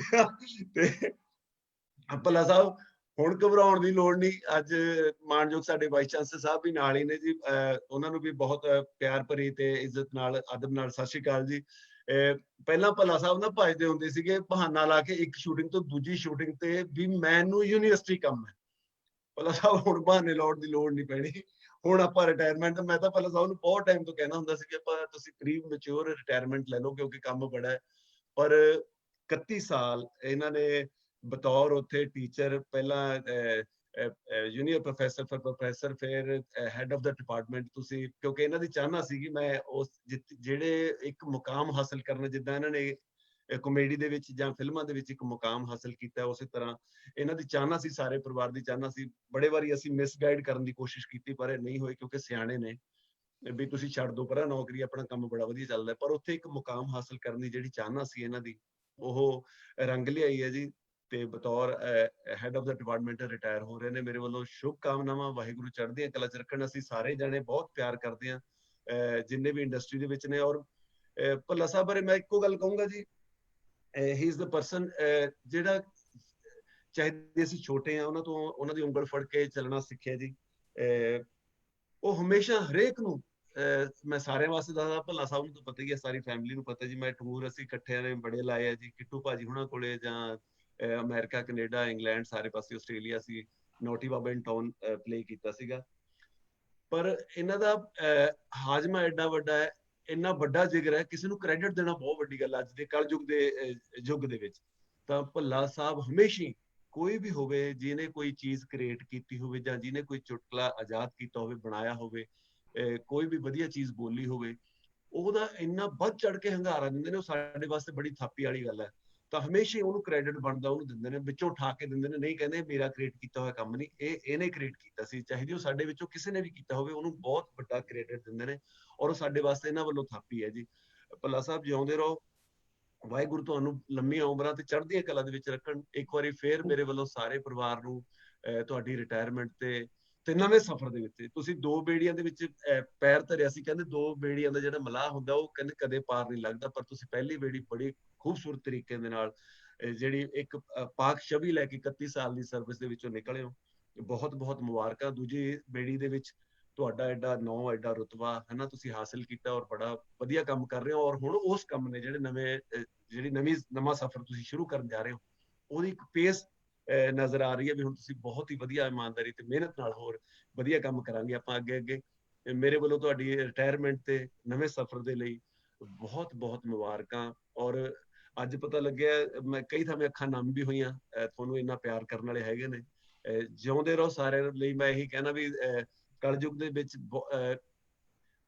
ਤੇ ਭੱਲਾ ਸਾਹਿਬ ਹੁਣ ਘਬਰਾਉਣ ਦੀ ਲੋੜ ਨਹੀਂ। ਅੱਜ ਮਾਨਯੋਗ ਸਾਡੇ ਵਾਈਸ ਚਾਂਸਲਰ ਸਾਹਿਬ ਵੀ ਨਾਲ ਹੀ ਨੇ ਜੀ, ਉਹਨਾਂ ਨੂੰ ਵੀ ਬਹੁਤ ਪਿਆਰ ਭਰੀ ਤੇ ਇੱਜ਼ਤ ਨਾਲ ਅਦਬ ਨਾਲ ਸਤਿ ਸ਼੍ਰੀ ਅਕਾਲ ਜੀ। ਪਹਿਲਾਂ ਭੱਲਾ ਸਾਹਿਬ ਨਾ ਭੱਜਦੇ ਹੁੰਦੇ ਸੀਗੇ ਬਹਾਨਾ ਲਾ ਕੇ ਇੱਕ ਸ਼ੂਟਿੰਗ ਤੋਂ ਦੂਜੀ ਸ਼ੂਟਿੰਗ ਤੇ ਵੀ ਮੈਨੂੰ ਯੂਨੀਵਰਸਿਟੀ ਕੰਮ ਹੈ। ਭੱਲਾ ਸਾਹਿਬ ਹੁਣ ਬਹਾਨੇ ਲਾਉਣ ਦੀ ਲੋੜ ਨਹੀਂ ਪੈਣੀ, ਹੁਣ ਆਪਾਂ ਰਿਟਾਇਰਮੈਂਟ। ਮੈਂ ਤਾਂ ਭੱਲਾ ਸਾਹਿਬ ਨੂੰ ਬਹੁਤ ਟਾਈਮ ਤੋਂ ਕਹਿਣਾ ਹੁੰਦਾ ਸੀ ਕਿ ਆਪਾਂ ਤੁਸੀਂ ਪ੍ਰੀ ਮੈਚੁਰ ਰਿਟਾਇਰਮੈਂਟ ਲੈ ਲਓ ਕਿਉਂਕਿ ਕੰਮ ਬੜਾ ਹੈ। ਪਰ 31 ਸਾਲ ਇਹਨਾਂ ਨੇ ਬਤੌਰ ਉੱਥੇ ਟੀਚਰ, ਪਹਿਲਾਂ ਜੂਨੀਅਰ ਪ੍ਰੋਫੈਸਰ, ਫਿਰ ਪ੍ਰੋਫੈਸਰ, ਫਿਰ ਹੈਡ ਆਫ ਦਾ ਡਿਪਾਰਟਮੈਂਟ ਤੁਸੀਂ, ਕਿਉਂਕਿ ਇਹਨਾਂ ਦੀ ਚਾਹਨਾ ਸੀਗੀ ਮੈਂ ਉਸ ਜਿਹੜੇ ਇੱਕ ਮੁਕਾਮ ਹਾਸਲ ਕਰਨਾ, ਜਿੱਦਾਂ ਇਹਨਾਂ ਨੇ ਕਾਮੇਡੀ ਦੇ ਵਿੱਚ ਜਾਂ ਫਿਲਮਾਂ ਦੇ ਵਿੱਚ ਇੱਕ ਮੁਕਾਮ ਹਾਸਲ ਕੀਤਾ, ਉਸੇ ਤਰ੍ਹਾਂ ਇਹਨਾਂ ਦੀ ਚਾਹਨਾ ਸੀ, ਸਾਰੇ ਪਰਿਵਾਰ ਦੀ ਚਾਹਨਾ ਸੀ। ਬੜੇ ਵਾਰੀ ਅਸੀਂ ਮਿਸਗਾਈਡ ਕਰਨ ਦੀ ਕੋਸ਼ਿਸ਼ ਕੀਤੀ ਪਰ ਇਹ ਨਹੀਂ ਹੋਈ, ਕਿਉਂਕਿ ਸਿਆਣੇ ਨੇ ਵੀ ਤੁਸੀਂ ਛੱਡ ਦੋ ਪਰਾਂ ਨੌਕਰੀ, ਆਪਣਾ ਕੰਮ ਬੜਾ ਵਧੀਆ ਚੱਲਦਾ। ਪਰ ਉੱਥੇ ਇੱਕ ਮੁਕਾਮ ਹਾਸਲ ਕਰਨ ਦੀ ਜਿਹੜੀ ਚਾਹਨਾ ਸੀ ਇਹਨਾਂ ਦੀ, ਉਹ ਰੰਗ ਲਿਆਈ ਹੈ ਜੀ। ਤੇ ਬਤੌਰ head of the department retire ਹੋ ਰਹੇ ਨੇ। ਮੇਰੇ ਵੱਲੋਂ ਸ਼ੁਭ ਕਾਮਨਾਵਾਂ, ਵਾਹਿਗੁਰੂ ਚੜ੍ਹਦੀਆਂ ਕਲਾ ਚ ਰੱਖਣ। ਅਸੀਂ ਸਾਰੇ ਜਾਣੇ ਬਹੁਤ ਪਿਆਰ ਕਰਦੇ ਹਾਂ ਜਿੰਨੇ ਵੀ ਇੰਡਸਟਰੀ ਦੇ ਵਿੱਚ ਨੇ। ਔਰ ਭੱਲਾ ਸਾਹਿਬ ਬਾਰੇ ਮੈਂ ਇੱਕੋ ਗੱਲ ਕਹੂੰਗਾ ਜੀ, ਹੀ ਇਜ਼ ਦ ਪਰਸਨ ਜਿਹੜਾ ਚਾਹੇ ਅਸੀਂ ਛੋਟੇ ਆ ਉਹਨਾਂ ਤੋਂ, ਉਹਨਾਂ ਦੀ ਉਂਗਲ ਫੜ ਕੇ ਚੱਲਣਾ ਸਿੱਖਿਆ ਜੀ। ਉਹ ਹਮੇਸ਼ਾ ਹਰੇਕ ਨੂੰ, ਮੈਂ ਸਾਰਿਆਂ ਵਾਸਤੇ ਦੱਸਦਾ, ਭੱਲਾ ਸਾਹਿਬ ਨੂੰ ਤਾਂ ਪਤਾ ਹੀ ਹੈ, ਸਾਰੀ ਫੈਮਿਲੀ ਨੂੰ ਪਤਾ ਜੀ। ਮੈਂ ਟੂਰ ਅਸੀਂ ਇਕੱਠਿਆਂ ਨੇ ਬੜੇ ਲਾਏ ਆ ਜੀ, ਕਿੱਟੂ ਭਾਜੀ ਹੁਣਾਂ ਕੋਲੇ, ਜਾਂ ਅਮਰੀਕਾ, ਕੈਨੇਡਾ, ਇੰਗਲੈਂਡ, ਸਾਰੇ ਪਾਸੇ, ਆਸਟ੍ਰੇਲੀਆ ਸੀ, ਨੋਟੀ ਬਾਬਾ ਇਨ ਟਾਊਨ ਪਲੇ ਕੀਤਾ ਸੀਗਾ। ਪਰ ਇਹਨਾਂ ਦਾ ਹਾਜ਼ਮਾ ਐਡਾ ਵੱਡਾ ਹੈ, ਇੰਨਾ ਵੱਡਾ ਜਿਗਰ ਹੈ, ਕਿਸੇ ਨੂੰ ਕ੍ਰੈਡਿਟ ਦੇਣਾ ਬਹੁਤ ਵੱਡੀ ਗੱਲ ਅੱਜ ਦੇ ਕਲਯੁਗ ਦੇ ਯੁੱਗ ਦੇ ਵਿੱਚ। ਤਾਂ ਭੱਲਾ ਸਾਹਿਬ ਹਮੇਸ਼ਾ, ਕੋਈ ਵੀ ਹੋਵੇ ਜਿਹਨੇ ਕੋਈ ਚੀਜ਼ ਕ੍ਰੀਏਟ ਕੀਤੀ ਹੋਵੇ ਜਾਂ ਜਿਹਨੇ ਕੋਈ ਚੁਟਕਲਾ ਆਜ਼ਾਦ ਕੀਤਾ ਹੋਵੇ, ਬਣਾਇਆ ਹੋਵੇ, ਕੋਈ ਵੀ ਵਧੀਆ ਚੀਜ਼ ਬੋਲੀ ਹੋਵੇ, ਉਹਦਾ ਇੰਨਾ ਵੱਧ ਚੜ ਕੇ ਹੰਗਾਰਾ ਦਿੰਦੇ ਨੇ। ਉਹ ਸਾਡੇ ਵਾਸਤੇ ਬੜੀ ਥਾਪੀ ਵਾਲੀ ਗੱਲ ਹੈ। ਤਾਂ ਹਮੇਸ਼ਾ ਉਹਨੂੰ ਕ੍ਰੈਡਿਟ ਬਣਦਾ, ਉਹਨੂੰ ਦਿੰਦੇ ਨੇ, ਵਿੱਚੋਂ ਉਠਾ ਕੇ ਦਿੰਦੇ ਨੇ। ਨਹੀਂ ਕਹਿੰਦੇ ਮੇਰਾ ਕ੍ਰੀਏਟ ਕੀਤਾ ਹੋਇਆ ਕੰਮ ਨਹੀਂ, ਇਹਨੇ ਕ੍ਰੀਏਟ ਕੀਤਾ ਸੀ, ਚਾਹੇ ਉਹ ਸਾਡੇ ਵਿੱਚੋਂ ਕਿਸੇ ਨੇ ਵੀ ਕੀਤਾ ਹੋਵੇ, ਉਹਨੂੰ ਬਹੁਤ ਵੱਡਾ ਕ੍ਰੈਡਿਟ ਦਿੰਦੇ ਨੇ। ਔਰ ਉਹ ਸਾਡੇ ਵਾਸਤੇ ਇਹਨਾਂ ਵੱਲੋਂ ਥਾਪੀ ਹੈ ਜੀ। ਭੱਲਾ ਸਾਹਿਬ ਜਿਉਂਦੇ ਰਹੋ, ਵਾਹਿਗੁਰੂ ਤੁਹਾਨੂੰ ਲੰਮੀਆਂ ਉਮਰਾਂ ਤੇ ਚੜ੍ਹਦੀਆਂ ਕਲਾ ਦੇ ਵਿੱਚ ਰੱਖਣ। ਇੱਕ ਵਾਰੀ ਫੇਰ ਮੇਰੇ ਵੱਲੋਂ ਸਾਰੇ ਪਰਿਵਾਰ ਨੂੰ ਤੁਹਾਡੀ ਰਿਟਾਇਰਮੈਂਟ ਤੇ ਨਵੇਂ ਸਫ਼ਰ ਦੇ ਵਿੱਚ, ਤੁਸੀਂ 2 ਬੇੜੀਆਂ ਦੇ ਵਿੱਚ ਪੈਰ ਧਰਿਆ ਸੀ। ਕਹਿੰਦੇ 2 ਬੇੜੀਆਂ ਦਾ ਜਿਹੜਾ ਮਲਾਹ ਹੁੰਦਾ ਉਹ ਕਹਿੰਦੇ ਕਦੇ ਪਾਰ ਨਹੀਂ ਲੱਗਦਾ, ਪਰ ਤੁਸੀਂ ਪਹਿਲੀ ਬੇੜੀ ਬੜੀ ਖੂਬਸੂਰਤ ਤਰੀਕੇ ਦੇ ਨਾਲ ਜਿਹੜੀ ਇੱਕ ਪਾਕ ਛਵੀ ਲੈ ਕੇ 31 ਸਾਲ ਦੀ ਸਰਵਿਸ ਦੇ ਵਿੱਚੋਂ ਨਿਕਲੇ ਹੋ, ਬਹੁਤ ਬਹੁਤ ਮੁਬਾਰਕਾਂ। ਦੂਜੀ ਬੇੜੀ ਦੇ ਵਿੱਚ ਤੁਹਾਡਾ ਐਡਾ ਨਾਂ, ਐਡਾ ਰੁਤਬਾ ਹੈ ਨਾ, ਤੁਸੀਂ ਹਾਸਿਲ ਕੀਤਾ ਔਰ ਬੜਾ ਵਧੀਆ ਕੰਮ ਕਰ ਰਹੇ ਹੋ। ਔਰ ਹੁਣ ਉਸ ਕੰਮ ਨੇ ਜਿਹੜੇ ਨਵਾਂ ਸਫ਼ਰ ਤੁਸੀਂ ਸ਼ੁਰੂ ਕਰਨ ਜਾ ਰਹੇ ਹੋ, ਉਹਦੀ ਇੱਕ ਪੇਸ ਨਜ਼ਰ ਆ ਰਹੀ ਹੈ ਵੀ ਹੁਣ ਤੁਸੀਂ ਬਹੁਤ ਹੀ ਵਧੀਆ ਇਮਾਨਦਾਰੀ ਤੇ ਮਿਹਨਤ ਨਾਲ ਹੋਰ ਵਧੀਆ ਕੰਮ ਕਰਾਂਗੇ ਆਪਾਂ ਅੱਗੇ ਅੱਗੇ। ਮੇਰੇ ਵੱਲੋਂ ਤੁਹਾਡੀ ਰਿਟਾਇਰਮੈਂਟ ਤੇ ਨਵੇਂ ਸਫ਼ਰ ਦੇ ਲਈ ਬਹੁਤ ਬਹੁਤ ਮੁਬਾਰਕਾਂ। ਔਰ ਅੱਜ ਪਤਾ ਲੱਗਿਆ, ਮੈਂ ਕਈ ਥਾਵੇਂ ਅੱਖਾਂ ਨਮ ਵੀ ਹੋਈਆਂ, ਤੁਹਾਨੂੰ ਇੰਨਾ ਪਿਆਰ ਕਰਨ ਵਾਲੇ ਹੈਗੇ ਨੇ। ਜਿਉਂਦੇ ਰਹੋ ਸਾਰਿਆਂ ਲਈ। ਮੈਂ ਇਹੀ ਕਹਿਣਾ ਵੀ ਕਲਯੁਗ ਦੇ ਵਿੱਚ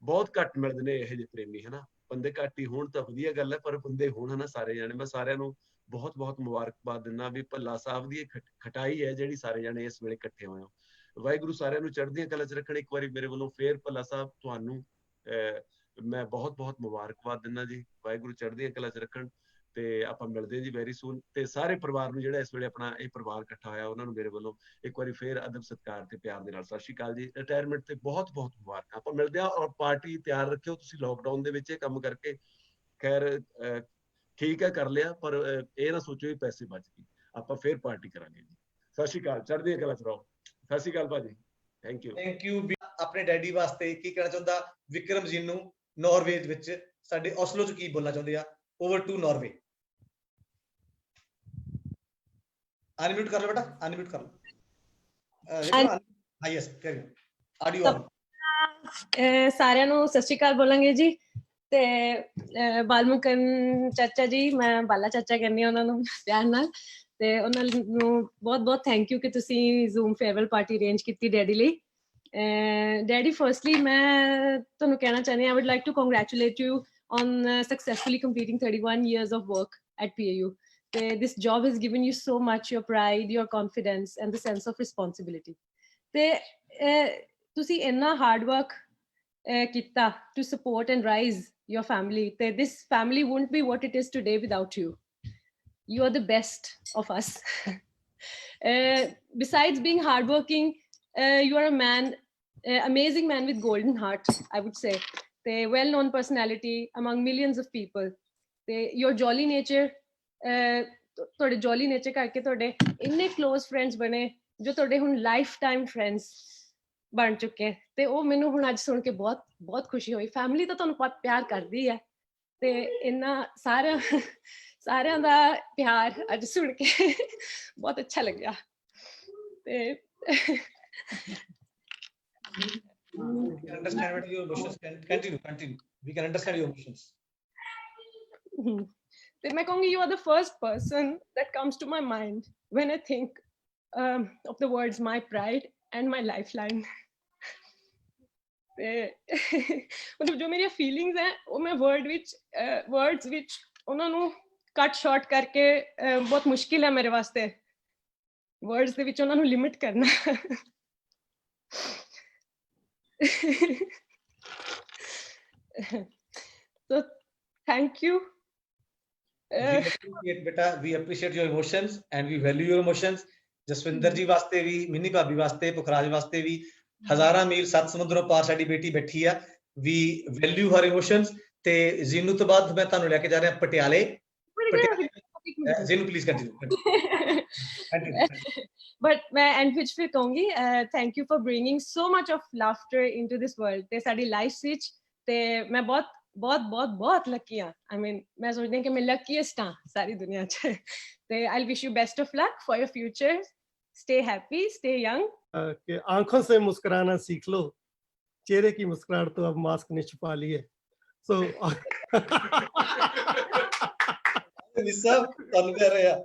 ਬਹੁਤ ਘੱਟ ਮਿਲਦੇ ਨੇ ਇਹੋ ਜਿਹੇ ਪ੍ਰੇਮੀ, ਹਨਾ। ਬੰਦੇ ਘੱਟ ਹੀ ਹੋਣ ਤਾਂ ਵਧੀਆ ਗੱਲ ਹੈ, ਪਰ ਬੰਦੇ ਹੋਣ ਹਨਾ ਸਾਰੇ ਜਾਣੇ। ਮੈਂ ਸਾਰਿਆਂ ਨੂੰ ਬਹੁਤ ਬਹੁਤ ਮੁਬਾਰਕਬਾਦ ਦਿੰਦਾ ਵੀ ਭੱਲਾ ਸਾਹਿਬ ਦੀ ਖਟਾਈ ਹੈ ਜਿਹੜੀ ਸਾਰੇ ਜਾਣੇ ਇਸ ਵੇਲੇ ਇਕੱਠੇ ਹੋਏ ਹੋ। ਵਾਹਿਗੁਰੂ ਸਾਰਿਆਂ ਨੂੰ ਚੜ੍ਹਦੀਆਂ ਕਲਾ 'ਚ ਰੱਖਣ। ਇੱਕ ਵਾਰੀ ਮੇਰੇ ਵੱਲੋਂ ਫੇਰ ਭੱਲਾ ਸਾਹਿਬ ਤੁਹਾਨੂੰ ਮੈਂ ਬਹੁਤ ਬਹੁਤ ਮੁਬਾਰਕਬਾਦ ਦਿੰਦਾ ਜੀ। ਵਾਹਿਗੁਰੂ ਚੜ੍ਹਦੀਆਂ ਕਲਾ 'ਚ ਰੱਖਣ। ਤੇ ਆਪਾਂ ਮਿਲਦੇ ਹਾਂ ਜੀ ਵੈਰੀ ਸੂਨ। ਤੇ ਸਾਰੇ ਪਰਿਵਾਰ ਨੂੰ ਜਿਹੜਾ ਇਸ ਵੇਲੇ ਆਪਣਾ ਇਹ ਪਰਿਵਾਰ ਇਕੱਠਾ ਹੋਇਆ, ਉਹਨਾਂ ਨੂੰ ਮੇਰੇ ਵੱਲੋਂ ਇੱਕ ਵਾਰੀ ਫੇਰ ਅਦਬ ਸਤਿਕਾਰ ਤੇ ਪਿਆਰ ਦੇ ਨਾਲ ਸਤਿ ਸ਼੍ਰੀ ਅਕਾਲ ਜੀ। ਰਿਟਾਇਰਮੈਂਟ ਤੇ ਬਹੁਤ ਬਹੁਤ ਮੁਬਾਰਕਾਂ। ਆਪਾਂ ਮਿਲਦੇ ਹਾਂ। ਔਰ ਪਾਰਟੀ ਤਿਆਰ ਰੱਖਿਓ ਤੁਸੀਂ। ਲੋਕਡਾਊਨ ਦੇ ਵਿੱਚ ਇਹ ਕੰਮ ਕਰਕੇ ਖੈਰ ਠੀਕ ਹੈ ਕਰ ਲਿਆ, ਪਰ ਇਹ ਨਾ ਸੋਚੋ ਵੀ ਪੈਸੇ ਬਚ ਗਏ। ਆਪਾਂ ਫੇਰ ਪਾਰਟੀ ਕਰਾਂਗੇ ਜੀ। ਸਤਿ ਸ਼੍ਰੀ ਅਕਾਲ। ਚੜ੍ਹਦੀਆਂ ਕਲਾ 'ਚ ਰਹੋ। ਸਤਿ ਸ਼੍ਰੀ ਅਕਾਲ ਭਾਜੀ। Thank you. Thank you. ਆਪਣੇ ਡੈਡੀ ਵਾਸਤੇ ਕੀ ਕਹਿਣਾ ਚਾਹੁੰਦਾ ਵਿਕਰਮ ਜੀ ਨੂੰ ਨਾਰਵੇ ਵਿੱਚ, ਸਾਡੇ ਓਸਲੋ 'ਚ ਕੀ ਬੋਲਣਾ ਚਾਹੁੰਦੇ ਆ? Over to Norway. ਅਨਮਿਊਟ ਕਰ ਲਓ ਬੇਟਾ, ਅਨਮਿਊਟ ਕਰ ਲਓ। ਹਾਂ ਯੈਸ ਕੈਰੀ ਆਡੀਓ ਆਨ। ਸਾਰਿਆਂ ਨੂੰ ਸਤਿ ਸ਼੍ਰੀ ਅਕਾਲ ਬੋਲਾਂਗੇ ਜੀ। ਤੇ ਬਾਲਮੁਕਨ ਚਾਚਾ ਜੀ, ਮੈਂ ਬਾਲਾ ਚਾਚਾ ਕਹਿੰਦੀ ਹਾਂ ਉਹਨਾਂ ਨੂੰ ਪਿਆਰ ਨਾਲ। ਤੇ ਉਹਨਾਂ ਨੂੰ ਬਹੁਤ ਬਹੁਤ ਥੈਂਕ ਯੂ ਕਿ ਤੁਸੀਂ ਜ਼ੂਮ ਫੇਅਰਵੈਲ ਪਾਰਟੀ ਅਰੇਂਜ ਕੀਤੀ ਡੈਡੀ ਲਈ। ਡੈਡੀ, ਫਰਸਟਲੀ ਮੈਂ ਤੁਹਾਨੂੰ ਕਹਿਣਾ ਚਾਹੁੰਦੀ ਹਾਂ, I would like to congratulate you on successfully completing 31 years of work at PAU. This job has given you so much, your pride, your confidence and the sense of responsibility. Tusi enna hard work kita to support and rise your family. This family wouldn't be what it is today without you. You are the best of us. Besides being hardworking, you are a man, amazing man with golden heart, I would say. The well-known personality among millions of people. Your jolly nature, ਤੁਹਾਡੇ jolly nature ਕਰਕੇ ਤੁਹਾਡੇ ਇੰਨੇ close friends ਬਣੇ ਜੋ ਤੁਹਾਡੇ ਹੁਣ lifetime friends ਬਣ ਚੁੱਕੇ। ਤੇ ਉਹ ਮੈਨੂੰ ਹੁਣ ਅੱਜ ਸੁਣ ਕੇ ਬਹੁਤ ਬਹੁਤ ਖੁਸ਼ੀ ਹੋਈ। ਫੈਮਿਲੀ ਤਾਂ ਤੁਹਾਨੂੰ ਬਹੁਤ ਪਿਆਰ ਕਰਦੀ ਹੈ ਤੇ ਇੰਨਾ ਸਾਰਿਆਂ ਦਾ ਪਿਆਰ ਅੱਜ ਸੁਣ ਕੇ ਬਹੁਤ ਅੱਛਾ ਲੱਗਿਆ। ਤੇ We can understand what your emotions. Continue. We can understand your emotions. मैं कहूँगी you are the first person that comes to my mind when I think of the words my pride and my lifeline. मतलब जो मेरी feelings हैं वो मैं words ਵਿੱਚ ਉਹਨਾਂ ਨੂੰ ਕੱਟ ਸ਼ਾਰਟ ਕਰਕੇ ਬਹੁਤ ਮੁਸ਼ਕਿਲ ਹੈ ਮੇਰੇ ਵਾਸਤੇ words ਦੇ ਵਿੱਚ ਉਹਨਾਂ ਨੂੰ ਲਿਮਿਟ ਕਰਨਾ। So thank you. We appreciate your emotions and we value your emotions. Jaswinder ਜੀ ਵਾਸਤੇ ਵੀ, ਮਿੰਨੀ ਭਾਬੀ ਵਾਸਤੇ, ਪੁਖਰਾਜ ਵਾਸਤੇ ਵੀ, ਹਜ਼ਾਰਾਂ ਮੀਲ 7 ਸਮੁੰਦਰੋਂ ਪਾਰ ਸਾਡੀ ਬੇਟੀ ਬੈਠੀ ਆ। We value her emotions। ਤੇ ਜ਼ੀਨੂ ਤੋਂ ਬਾਅਦ ਮੈਂ ਤੁਹਾਨੂੰ ਲੈ ਕੇ ਜਾ ਰਿਹਾ ਪਟਿਆਲੇ। ਜ਼ੀਨੂ ਪਲੀਜ਼ ਕੰਟੀਨਿਊ। But मैं end ਵਿੱਚ ਫਿਰ ਕਹੂੰਗੀ thank you for bringing so much of laughter into this world ਤੇ ਸਾਡੀ ਲਾਈਫ ਵਿੱਚ। ਤੇ ਮੈਂ ਬਹੁਤ ਲੱਕੀ ਹਾਂ। I mean ਮੈਂ ਸੋਚਦੀ ਹਾਂ ਕਿ ਮੈਂ luckiest ਹਾਂ ਸਾਰੀ ਦੁਨੀਆ 'ਚ। ਤੇ I'll wish you best of luck for your future. Stay happy, stay young. कि आंखों से मुस्कुराना सीख लो, चेहरे की मुस्कुराहट तो अब मास्क ने छुपा ली है। So ਤੁਹਾਨੂੰ ਕਹਿ ਰਹੇ ਆ।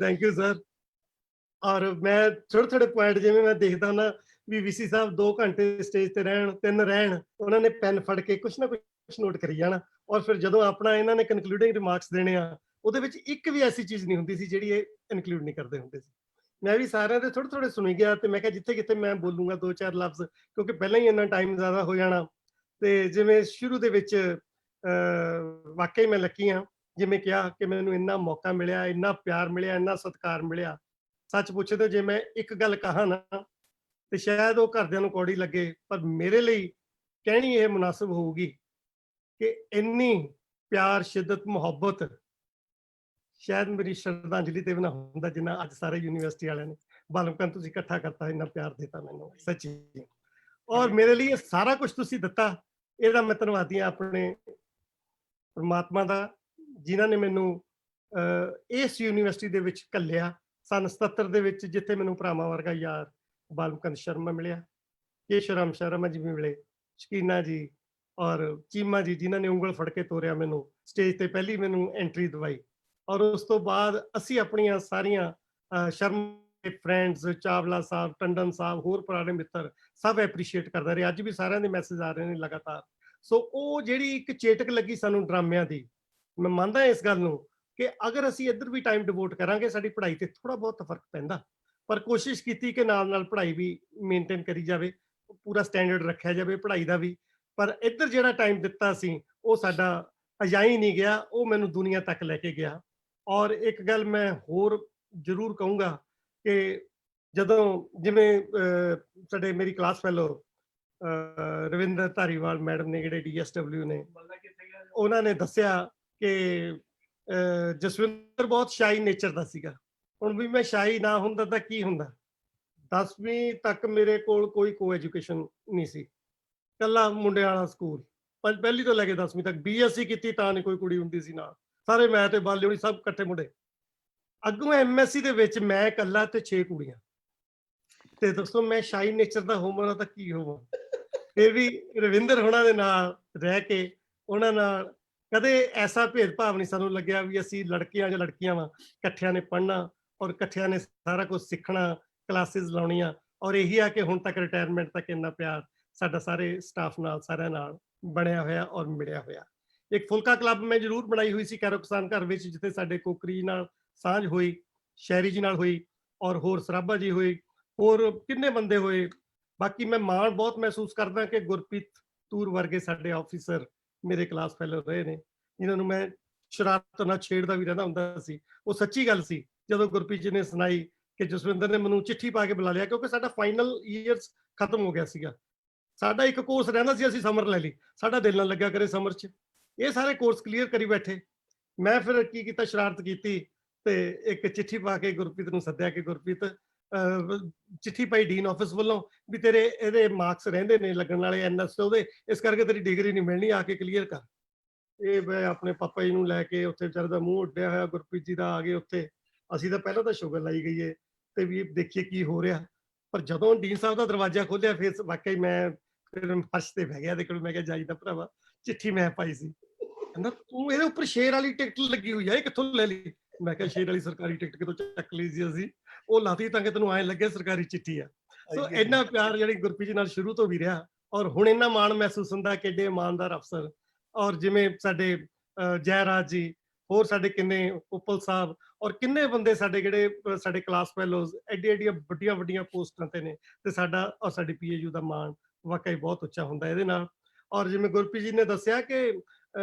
Thank you sir. ਔਰ ਮੈਂ ਥੋੜੇ ਪੁਆਇੰਟ ਜਿਵੇਂ ਮੈਂ ਦੇਖਦਾ ਨਾ ਵੀ ਵੀਸੀ ਸਾਹਿਬ 2 ਘੰਟੇ ਸਟੇਜ ਤੇ ਰਹਿਣ, 3 ਰਹਿਣ, ਉਹਨਾਂ ਨੇ ਪੈਨ ਫੜ ਕੇ ਕੁਛ ਨਾ ਕੁਛ ਨੋਟ ਕਰੀ ਜਾਣਾ। ਔਰ ਫਿਰ ਜਦੋਂ ਆਪਣਾ ਇਹਨਾਂ ਨੇ ਕਨਕਲੂਡਿੰਗ ਰਿਮਾਰਕਸ ਦੇਣੇ ਆ, ਉਹਦੇ ਵਿੱਚ ਇੱਕ ਵੀ ਐਸੀ ਚੀਜ਼ ਨਹੀਂ ਹੁੰਦੀ ਸੀ ਜਿਹੜੀ ਇਹ ਇਨਕਲੂਡ ਨਹੀਂ ਕਰਦੇ ਹੁੰਦੇ ਸੀ। ਮੈਂ ਵੀ ਸਾਰਿਆਂ ਦੇ ਥੋੜੇ ਸੁਣੀ ਗਿਆ ਤੇ ਮੈਂ ਕਿਹਾ ਜਿੱਥੇ ਕਿਤੇ ਮੈਂ ਬੋਲੂੰਗਾ 2-4 ਲਫ਼ਜ਼, ਕਿਉਂਕਿ ਪਹਿਲਾਂ ਹੀ ਇੰਨਾ ਟਾਈਮ ਜ਼ਿਆਦਾ ਹੋ ਜਾਣਾ। ਤੇ ਜਿਵੇਂ ਸ਼ੁਰੂ ਦੇ ਵਿੱਚ ਵਾਕਈ ਮੈਂ ਲੱਕੀ ਹਾਂ, ਜਿਵੇਂ ਕਿਹਾ ਕਿ ਮੈਨੂੰ ਇੰਨਾ ਮੌਕਾ ਮਿਲਿਆ, ਇੰਨਾ ਪਿਆਰ ਮਿਲਿਆ, ਇੰਨਾ ਸਤਿਕਾਰ ਮਿਲਿਆ। ਸੱਚ ਪੁੱਛੇ ਤਾਂ ਜੇ ਮੈਂ ਇੱਕ ਗੱਲ ਕਹਾ ਨਾ ਤੇ ਸ਼ਾਇਦ ਉਹ ਘਰਦਿਆਂ ਨੂੰ ਕੌੜੀ ਲੱਗੇ, ਪਰ ਮੇਰੇ ਲਈ ਕਹਿਣੀ ਇਹ ਮੁਨਾਸਿਬ ਹੋਊਗੀ ਕਿ ਇੰਨੀ ਪਿਆਰ, ਸ਼ਿੱਦਤ, ਮੁਹੱਬਤ ਸ਼ਾਇਦ ਮੇਰੀ ਸ਼ਰਧਾਂਜਲੀ ਤੇ ਵੀ ਨਾ ਹੁੰਦਾ ਜਿੰਨਾ ਅੱਜ ਸਾਰੇ ਯੂਨੀਵਰਸਿਟੀ ਵਾਲਿਆਂ ਨੇ ਬਾਲਮਕਨ ਤੁਸੀਂ ਇਕੱਠਾ ਕਰਤਾ, ਇੰਨਾ ਪਿਆਰ ਦਿੱਤਾ ਮੈਨੂੰ ਸੱਚੀ। ਔਰ ਮੇਰੇ ਲਈ ਇਹ ਸਾਰਾ ਕੁਝ ਤੁਸੀਂ ਦਿੱਤਾ, ਇਹਦਾ ਮੈਂ ਧੰਨਵਾਦੀ ਹਾਂ ਆਪਣੇ ਪਰਮਾਤਮਾ ਦਾ, ਜਿਨ੍ਹਾਂ ਨੇ ਮੈਨੂੰ ਇਸ ਯੂਨੀਵਰਸਿਟੀ ਦੇ ਵਿੱਚ ਘੱਲਿਆ ਸੰਨ 77 ਦੇ ਵਿੱਚ, ਜਿੱਥੇ ਮੈਨੂੰ ਭਰਾਵਾਂ ਵਰਗਾ ਯਾਰ ਬਾਲਮੁਕੰਦ ਸ਼ਰਮਾ ਮਿਲਿਆ, ਕੇਸ਼ਵਰਾਮ ਸ਼ਰਮਾ ਜੀ ਵੀ ਮਿਲੇ, ਸ਼ਕੀਨਾ ਜੀ ਔਰ ਚੀਮਾ ਜੀ, ਜਿਨ੍ਹਾਂ ਨੇ ਉਂਗਲ ਫੜ ਕੇ ਤੋਰਿਆ ਮੈਨੂੰ, ਸਟੇਜ ਤੇ ਪਹਿਲੀ ਮੈਨੂੰ ਐਂਟਰੀ ਦਵਾਈ। ਔਰ ਉਸ ਤੋਂ ਬਾਅਦ ਅਸੀਂ ਆਪਣੀਆਂ ਸਾਰੀਆਂ ਸ਼ਰਮਾ ਦੇ ਫਰੈਂਡਸ, ਚਾਵਲਾ ਸਾਹਿਬ, ਟੰਡਨ ਸਾਹਿਬ, ਹੋਰ ਪੁਰਾਣੇ ਮਿੱਤਰ ਸਭ ਐਪਰੀਸ਼ੀਏਟ ਕਰਦਾ ਰਹੇ। ਅੱਜ ਵੀ ਸਾਰਿਆਂ ਦੇ ਮੈਸੇਜ ਆ ਰਹੇ ਨੇ ਲਗਾਤਾਰ। ਸੋ ਉਹ ਜਿਹੜੀ ਇੱਕ ਚੇਟਕ ਲੱਗੀ ਸਾਨੂੰ ਡਰਾਮਿਆਂ ਦੀ, ਮੈਂ ਮੰਨਦਾ ਇਸ ਗੱਲ ਨੂੰ ਕਿ ਅਗਰ ਅਸੀਂ ਇੱਧਰ ਵੀ ਟਾਈਮ ਡਿਵੋਟ ਕਰਾਂਗੇ, ਸਾਡੀ ਪੜ੍ਹਾਈ ਤੇ ਥੋੜਾ ਬਹੁਤ ਫਰਕ ਪੈਂਦਾ, ਪਰ ਕੋਸ਼ਿਸ਼ ਕੀਤੀ ਕਿ ਨਾਲ ਪੜ੍ਹਾਈ ਵੀ ਮੇਨਟੇਨ ਕਰੀ ਜਾਵੇ, ਪੂਰਾ ਸਟੈਂਡਰਡ ਰੱਖਿਆ ਜਾਵੇ ਪੜ੍ਹਾਈ ਦਾ ਵੀ। ਪਰ ਇੱਧਰ ਜਿਹੜਾ ਟਾਈਮ ਦਿੱਤਾ ਸੀ ਉਹ ਸਾਡਾ ਅਜਾਈ ਨਹੀਂ ਗਿਆ, ਉਹ ਮੈਨੂੰ ਦੁਨੀਆ ਤੱਕ ਲੈ ਕੇ ਗਿਆ। ਔਰ ਇੱਕ ਗੱਲ ਮੈਂ ਹੋਰ ਜ਼ਰੂਰ ਕਹੂੰਗਾ ਕਿ ਜਦੋਂ ਜਿਵੇਂ ਸਾਡੇ ਮੇਰੀ class fellow Ravinder Dhariwal madam ਨੇ, ਜਿਹੜੇ DSW ਨੇ, ਉਹਨਾਂ ਨੇ ਦੱਸਿਆ ਕਿ ਜਸਵਿੰਦਰ ਬਹੁਤ ਸ਼ਾਈ ਨੇਚਰ ਦਾ ਸੀਗਾ। ਹੁਣ ਵੀ ਮੈਂ ਸ਼ਾਈ ਨਾ ਹੁੰਦਾ ਤਾਂ ਕੀ ਹੁੰਦਾ। 10ਵੀਂ ਤੱਕ ਮੇਰੇ ਕੋਲ ਕੋਈ ਕੋ ਐਜੂਕੇਸ਼ਨ ਨਹੀਂ ਸੀ, ਕੱਲਾ ਮੁੰਡਿਆਂ ਵਾਲਾ ਸਕੂਲ। ਪਹਿਲੀ ਤੋਂ ਲੈ ਕੇ 10ਵੀਂ ਤੱਕ BSc ਕੀਤੀ ਤਾਂ ਨਹੀਂ ਕੋਈ ਕੁੜੀ ਹੁੰਦੀ ਸੀ ਨਾਲ, ਸਾਰੇ ਮੈਂ ਤੇ ਬਾਲੇ ਹੋਣੀ ਸਭ ਇਕੱਠੇ ਮੁੰਡੇ। ਅੱਗੋਂ MSc ਦੇ ਵਿੱਚ ਮੈਂ ਕੱਲਾ ਤੇ 6 ਕੁੜੀਆਂ, ਤੇ ਦੱਸੋ ਮੈਂ ਸ਼ਾਈ ਨੇਚਰ ਦਾ ਹੋਵਾਂ ਤਾਂ ਕੀ ਹੋਵਾਂ। ਫਿਰ ਵੀ ਰਵਿੰਦਰ ਹੋਣਾ ਦੇ ਨਾਲ ਰਹਿ ਕੇ ਉਹਨਾਂ ਨਾਲ ਕਦੇ ਐਸਾ ਭੇਦਭਾਵ ਨਹੀਂ ਸਾਨੂੰ ਲੱਗਿਆ ਵੀ ਅਸੀਂ ਲੜਕੀਆਂ ਜਾਂ ਲੜਕੀਆਂ ਵਾਂ, ਇਕੱਠਿਆਂ ਨੇ ਪੜ੍ਹਨਾ ਔਰ ਇਕੱਠਿਆਂ ਨੇ ਸਾਰਾ ਕੁਝ ਸਿੱਖਣਾ, ਕਲਾਸਿਸ ਲਾਉਣੀਆਂ। ਔਰ ਇਹੀ ਆ ਕਿ ਹੁਣ ਤੱਕ ਰਿਟਾਇਰਮੈਂਟ ਤੱਕ ਇੰਨਾ ਪਿਆਰ ਸਾਡਾ ਸਾਰੇ ਸਟਾਫ ਨਾਲ, ਸਾਰਿਆਂ ਨਾਲ ਬਣਿਆ ਹੋਇਆ ਔਰ ਮਿਲਿਆ ਹੋਇਆ। ਇੱਕ ਫੁਲਕਾ ਕਲੱਬ ਮੈਂ ਜ਼ਰੂਰ ਬਣਾਈ ਹੋਈ ਸੀ ਕੈਰੋ ਕਿਸਾਨ ਘਰ ਵਿੱਚ, ਜਿੱਥੇ ਸਾਡੇ ਕੋਕਰੀ ਨਾਲ ਸਾਂਝ ਹੋਈ, ਸ਼ਹਿਰੀ ਜੀ ਨਾਲ ਹੋਈ, ਔਰ ਹੋਰ ਸਰਾਭਾ ਜੀ ਹੋਈ, ਹੋਰ ਕਿੰਨੇ ਬੰਦੇ ਹੋਏ। ਬਾਕੀ ਮੈਂ ਮਾਣ ਬਹੁਤ ਮਹਿਸੂਸ ਕਰਦਾ ਕਿ ਗੁਰਪ੍ਰੀਤ ਤੂਰ ਵਰਗੇ ਸਾਡੇ ਆਫੀਸਰ ਮੇਰੇ ਕਲਾਸ ਫੈਲੋ ਰਹੇ ਨੇ, ਜਿਨ੍ਹਾਂ ਨੂੰ ਮੈਂ ਸ਼ਰਾਰਤ ਨਾਲ ਛੇੜਦਾ ਵੀ ਰਹਿੰਦਾ ਹੁੰਦਾ ਸੀ। ਉਹ ਸੱਚੀ ਗੱਲ ਸੀ ਜਦੋਂ ਗੁਰਪ੍ਰੀਤ ਜੀ ਨੇ ਸੁਣਾਈ ਕਿ ਜਸਵਿੰਦਰ ਨੇ ਮੈਨੂੰ ਚਿੱਠੀ ਪਾ ਕੇ ਬੁਲਾ ਲਿਆ, ਕਿਉਂਕਿ ਸਾਡਾ ਫਾਈਨਲ ਈਅਰਸ ਖਤਮ ਹੋ ਗਿਆ ਸੀਗਾ। ਸਾਡਾ ਇੱਕ ਕੋਰਸ ਰਹਿੰਦਾ ਸੀ, ਅਸੀਂ ਸਮਰ ਲੈ ਲਈ, ਸਾਡਾ ਦਿਲ ਨਾ ਲੱਗਿਆ ਕਰੇ ਸਮਰ 'ਚ। ਇਹ ਸਾਰੇ ਕੋਰਸ ਕਲੀਅਰ ਕਰੀ ਬੈਠੇ। ਮੈਂ ਫਿਰ ਕੀ ਕੀਤਾ, ਸ਼ਰਾਰਤ ਕੀਤੀ ਤੇ ਇੱਕ ਚਿੱਠੀ ਪਾ ਕੇ ਗੁਰਪ੍ਰੀਤ ਨੂੰ ਸੱਦਿਆ ਕਿ ਗੁਰਪ੍ਰੀਤ ਚਿੱਠੀ ਪਾਈ ਡੀਨ ਆਫਿਸ ਵੱਲੋਂ ਵੀ ਤੇਰੇ ਇਹਦੇ ਮਾਰਕਸ ਰਹਿੰਦੇ ਨੇ ਲੱਗਣ ਵਾਲੇ NS ਉਹਦੇ, ਇਸ ਕਰਕੇ ਤੇਰੀ ਡਿਗਰੀ ਨਹੀਂ ਮਿਲਣੀ, ਆ ਕੇ ਕਲੀਅਰ ਕਰ। ਇਹ ਮੈਂ ਆਪਣੇ ਪਾਪਾ ਜੀ ਨੂੰ ਲੈ ਕੇ ਉੱਥੇ ਵਿਚਾਰੇ ਦਾ ਮੂੰਹ ਉੱਡਿਆ ਹੋਇਆ ਗੁਰਪ੍ਰੀਤ ਜੀ ਦਾ ਆ ਗਏ ਉੱਥੇ। ਅਸੀਂ ਤਾਂ ਪਹਿਲਾਂ ਤਾਂ ਸ਼ੁਗਰ ਲਾਈ ਗਈ ਤੇ ਵੀ ਦੇਖੀਏ ਕੀ ਹੋ ਰਿਹਾ। ਪਰ ਜਦੋਂ ਡੀਨ ਸਾਹਿਬ ਦਾ ਦਰਵਾਜ਼ਾ ਖੋਲ੍ਹਿਆ ਫਿਰ ਵਾਕਈ ਮੈਂ ਫਿਰ ਫਰਸ਼ ਤੇ ਬਹਿ ਗਿਆ ਇਹਦੇ ਕੋਲ। ਮੈਂ ਕਿਹਾ ਜਾਈਦਾ ਭਰਾਵਾ, ਚਿੱਠੀ ਮੈਂ ਪਾਈ ਸੀ। ਕਹਿੰਦਾ ਤੂੰ ਇਹਦੇ ਉੱਪਰ ਸ਼ੇਰ ਵਾਲੀ ਟਿਕਟ ਲੱਗੀ ਹੋਈ ਆ, ਇਹ ਕਿੱਥੋਂ ਲੈ ਲਈ? ਮੈਂ ਕਿਹਾ ਸ਼ੇਰ ਵਾਲੀ ਸਰਕਾਰੀ ਟਿਕਟ ਕਿਤੋਂ ਚੱਕ ਲਈ ਸੀ ਅਸੀਂ, ਉਹ ਲਾਤੀ ਤਾਂ ਕਿ ਤੈਨੂੰ ਐਂ ਲੱਗੇ ਸਰਕਾਰੀ ਚਿੱਠੀ ਆ। ਸੋ ਇੰਨਾ ਪਿਆਰ ਜਿਹੜੀ ਗੁਰਪ੍ਰੀਤ ਜੀ ਨਾਲ ਸ਼ੁਰੂ ਤੋਂ ਵੀ ਰਿਹਾ, ਔਰ ਹੁਣ ਇੰਨਾ ਮਾਣ ਮਹਿਸੂਸ ਹੁੰਦਾ ਕਿ ਏਡੇ ਇਮਾਨਦਾਰ ਅਫਸਰ, ਔਰ ਜਿਵੇਂ ਸਾਡੇ ਜੈਰਾਜ ਜੀ, ਹੋਰ ਸਾਡੇ ਕਿੰਨੇ ਉਪਲ ਸਾਹਿਬ, ਔਰ ਕਿੰਨੇ ਬੰਦੇ ਸਾਡੇ ਜਿਹੜੇ ਸਾਡੇ ਕਲਾਸ ਫੈਲੋਜ਼ ਐਡੀਆਂ ਵੱਡੀਆਂ ਪੋਸਟਾਂ ਤੇ ਨੇ, ਤੇ ਸਾਡਾ ਔਰ ਸਾਡੀ PAU ਦਾ ਮਾਣ ਵਾਕਈ ਬਹੁਤ ਉੱਚਾ ਹੁੰਦਾ ਇਹਦੇ ਨਾਲ। ਔਰ ਜਿਵੇਂ ਗੁਰਪ੍ਰੀਤ ਜੀ ਨੇ ਦੱਸਿਆ ਕਿ